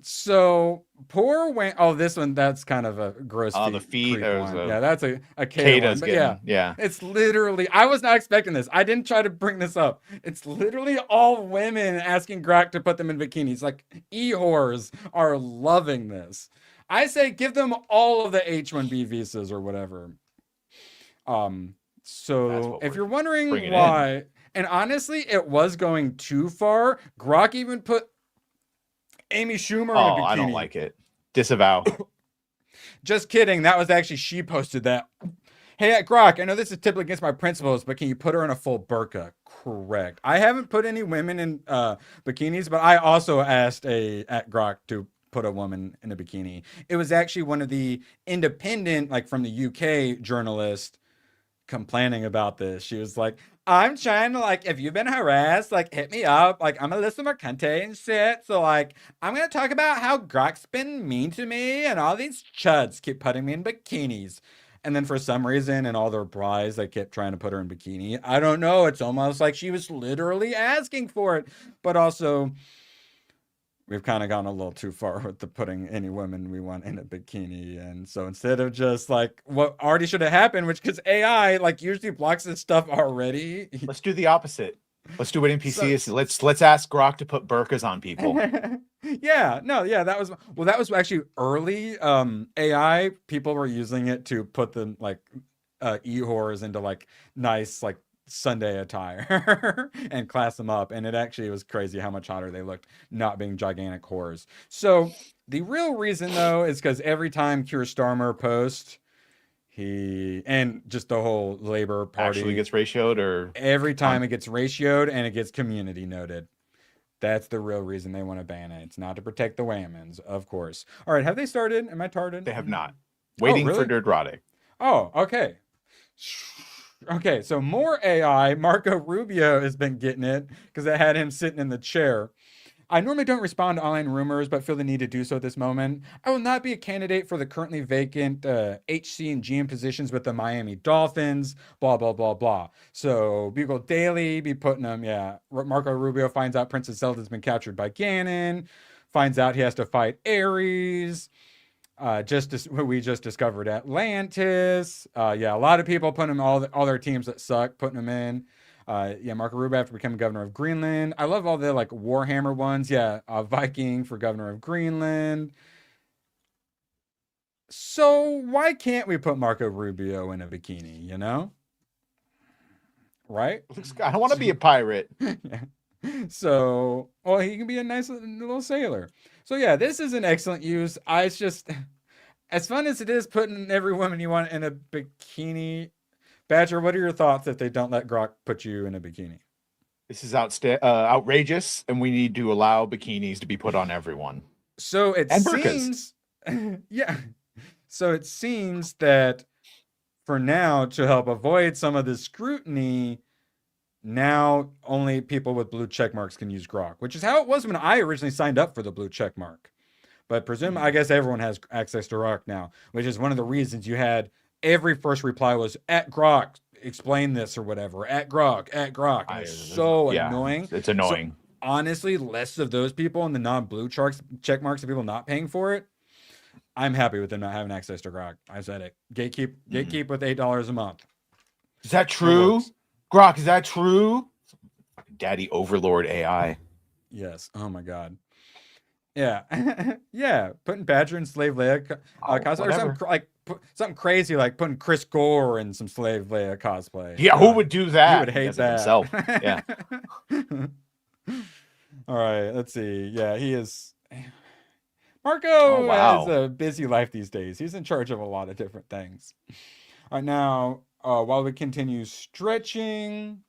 Speaker 9: So poor Wayne. Oh, this one, that's kind of a gross.
Speaker 10: Oh, the feet.
Speaker 9: Yeah, that's a
Speaker 10: Kata's
Speaker 9: one. But
Speaker 10: yeah.
Speaker 9: It's literally. I was not expecting this. I didn't try to bring this up. It's literally all women asking Grok to put them in bikinis. Like e-whores are loving this. I say give them all of the H-1B visas or whatever. So if you're wondering why, and honestly, it was going too far. Grok even put Amy Schumer in a
Speaker 10: Oh,
Speaker 9: bikini.
Speaker 10: I don't like it. Disavow.
Speaker 9: Just kidding. That was actually, she posted that. Hey, at Grok, I know this is typically against my principles, but can you put her in a full burqa? Correct. I haven't put any women in bikinis, but I also asked at Grok to put a woman in a bikini. It was actually one of the independent, like from the UK journalists complaining about this. She was like, I'm trying to, like, if you've been harassed, like, hit me up. Like, I'm Alyssa Mercante and shit. So, like, I'm going to talk about how Grok's been mean to me and all these chuds keep putting me in bikinis. And then for some reason, in all the replies, they kept trying to put her in bikini. I don't know. It's almost like she was literally asking for it. But also, we've kind of gone a little too far with the putting any women we want in a bikini. And so instead of just like what already should have happened, which because AI like usually blocks this stuff already.
Speaker 10: Let's do the opposite. Let's do what NPC is. Let's ask Grok to put burqas on people.
Speaker 9: Yeah, no, yeah, that was actually early AI. People were using it to put them like e-whores into like nice like Sunday attire and class them up, and it actually was crazy how much hotter they looked not being gigantic whores. So the real reason though is because every time Keir Starmer posts, and just the whole Labor Party
Speaker 10: Actually gets ratioed, or
Speaker 9: every time it gets ratioed and it gets community noted. That's the real reason they want to ban it. It's not to protect the whammons, of course. All right, have they started? Am I tarded?
Speaker 10: They have not. Waiting for Dirtroddick.
Speaker 9: Oh, okay. Okay, so more AI. Marco Rubio has been getting it because I had him sitting in the chair. I normally don't respond to online rumors, but feel the need to do so at this moment. I will not be a candidate for the currently vacant HC and GM positions with the Miami Dolphins, blah, blah, blah, blah. So Bugle Daily be putting them, yeah. Marco Rubio finds out Princess Zelda's been captured by Ganon, finds out he has to fight Ares. We just discovered Atlantis. Yeah, a lot of people putting all their teams that suck, putting them in. Yeah, Marco Rubio after becoming governor of Greenland. I love all the like Warhammer ones. Yeah, Viking for governor of Greenland. So why can't we put Marco Rubio in a bikini, you know? Right?
Speaker 10: I don't want to be a pirate.
Speaker 9: Yeah. So, well, he can be a nice little sailor. So yeah, this is an excellent use. It's just, as fun as it is putting every woman you want in a bikini. Badger, what are your thoughts if they don't let Grok put you in a bikini?
Speaker 10: This is outrageous, and we need to allow bikinis to be put on everyone.
Speaker 9: So it seems, yeah. So it seems that for now, to help avoid some of the scrutiny, now only people with blue check marks can use Grok, which is how it was when I originally signed up for the blue check mark. But I guess everyone has access to Grok now, which is one of the reasons you had every first reply was at Grok, explain this or whatever, at Grok. And it's so annoying.
Speaker 10: It's annoying.
Speaker 9: So, honestly, less of those people and the non-blue check marks of people not paying for it. I'm happy with them not having access to Grok. I said it. Gatekeep with $8 a month.
Speaker 10: Is that true? Grok, is that true? Daddy overlord AI.
Speaker 9: Yes. Oh my God. Yeah. Yeah. Putting Badger in Slave Leia cosplay, or something like something crazy like putting Chris Gore in some Slave Leia cosplay.
Speaker 10: Yeah, who would do that?
Speaker 9: He would hate that
Speaker 10: himself. Yeah.
Speaker 9: All right. Let's see. Yeah, he is. Marco has a busy life these days. He's in charge of a lot of different things. All right, now, while we continue stretching,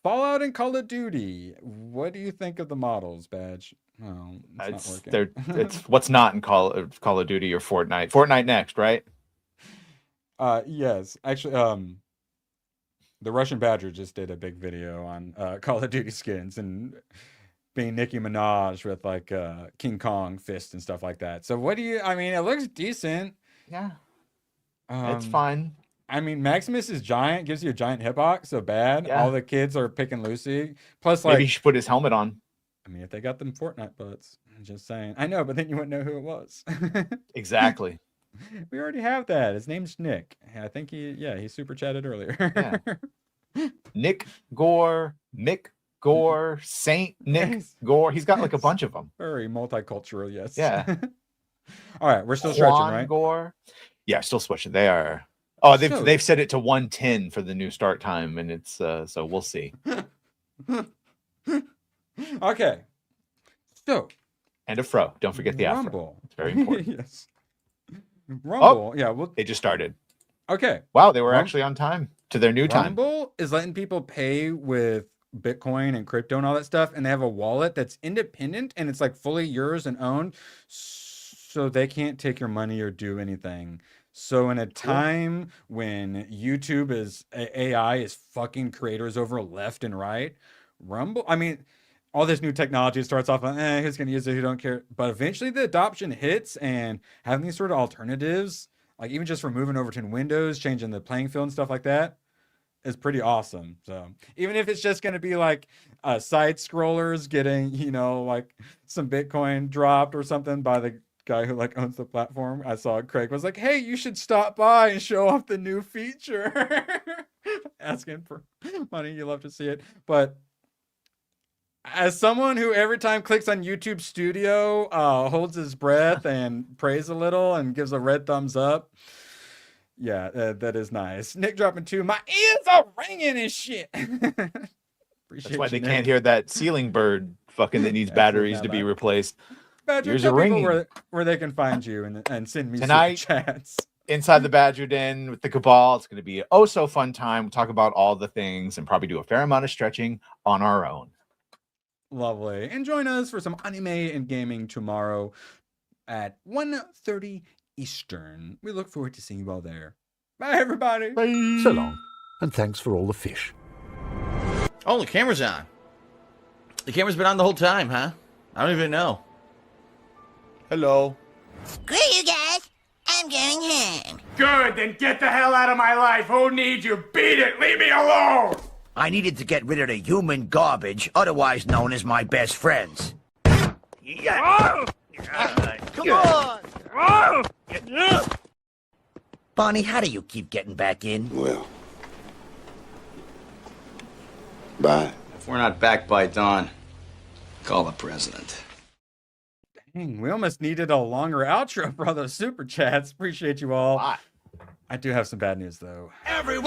Speaker 9: Fallout and Call of Duty. What do you think of the models, Badge? Oh, it's not working.
Speaker 10: It's what's not in Call of Duty or Fortnite. Fortnite next, right?
Speaker 9: Yes. Actually, the Russian Badger just did a big video on Call of Duty skins and being Nicki Minaj with like King Kong fist and stuff like that. So what do you? I mean, it looks decent.
Speaker 10: Yeah, it's fine.
Speaker 9: I mean, Maximus is giant, gives you a giant hip hop. So bad. Yeah. All the kids are picking Lucy. Plus, like,
Speaker 10: maybe he should put his helmet on.
Speaker 9: I mean, if they got them Fortnite butts, I'm just saying. I know, but then you wouldn't know who it was.
Speaker 10: Exactly.
Speaker 9: We already have that. His name's Nick. I think he super chatted earlier.
Speaker 10: Yeah. Nick Gore, Mick Gore, Saint Nick Gore. He's got like a bunch of them.
Speaker 9: Very multicultural, yes.
Speaker 10: Yeah.
Speaker 9: All right, we're still stretching, right?
Speaker 10: Gore. Yeah, still switching. They are. Oh, they've set it to 1:10 for the new start time, and it's so we'll see.
Speaker 9: Okay. So
Speaker 10: And a fro. Don't forget the afro.
Speaker 9: Rumble.
Speaker 10: It's very important.
Speaker 9: Yes. Rumble. Yeah. Well,
Speaker 10: they just started.
Speaker 9: Okay.
Speaker 10: Wow, they were actually on time to their new time.
Speaker 9: Rumble is letting people pay with Bitcoin and crypto and all that stuff, and they have a wallet that's independent and it's like fully yours and owned, so they can't take your money or do anything. So in a time when YouTube is AI is fucking creators over left and right, Rumble, I mean, all this new technology starts off on, who's going to use it, who don't care. But eventually the adoption hits, and having these sort of alternatives, like even just for moving over to Windows, changing the playing field and stuff like that, is pretty awesome. So even if it's just going to be like side scrollers getting, you know, like some Bitcoin dropped or something by the guy who like owns the platform. I saw Craig was like, hey, you should stop by and show off the new feature. Asking for money. You love to see it. But as someone who every time clicks on YouTube Studio, holds his breath and prays a little and gives a red thumbs up. Yeah, that is nice. Nick dropping 2. My ears are ringing and shit.
Speaker 10: That's why they can't hear that ceiling bird fucking that needs batteries to be replaced.
Speaker 9: Badger,
Speaker 10: Ears
Speaker 9: tell
Speaker 10: are
Speaker 9: people
Speaker 10: ringing.
Speaker 9: where they can find you and send me
Speaker 10: Tonight,
Speaker 9: super chats.
Speaker 10: Inside the Badger Den with the Cabal. It's going to be oh so fun time. We'll talk about all the things and probably do a fair amount of stretching on our own.
Speaker 9: Lovely. And join us for some anime and gaming tomorrow at 1:30 Eastern. We look forward to seeing you all there. Bye, everybody.
Speaker 10: Bye.
Speaker 15: So long, and thanks for all the fish.
Speaker 16: Oh, the camera's on. The camera's been on the whole time, huh? I don't even know. Hello.
Speaker 14: Screw you guys. I'm going home.
Speaker 1: Good, then get the hell out of my life. Who needs you? Beat it. Leave me alone.
Speaker 8: I needed to get rid of the human garbage, otherwise known as my best friends.
Speaker 1: Come on.
Speaker 8: Bonnie, how do you keep getting back in?
Speaker 13: Well, bye.
Speaker 2: If we're not back by dawn, call the president.
Speaker 9: Dang, we almost needed a longer outro for all those super chats. Appreciate you all. I do have some bad news, though.
Speaker 1: Everyone.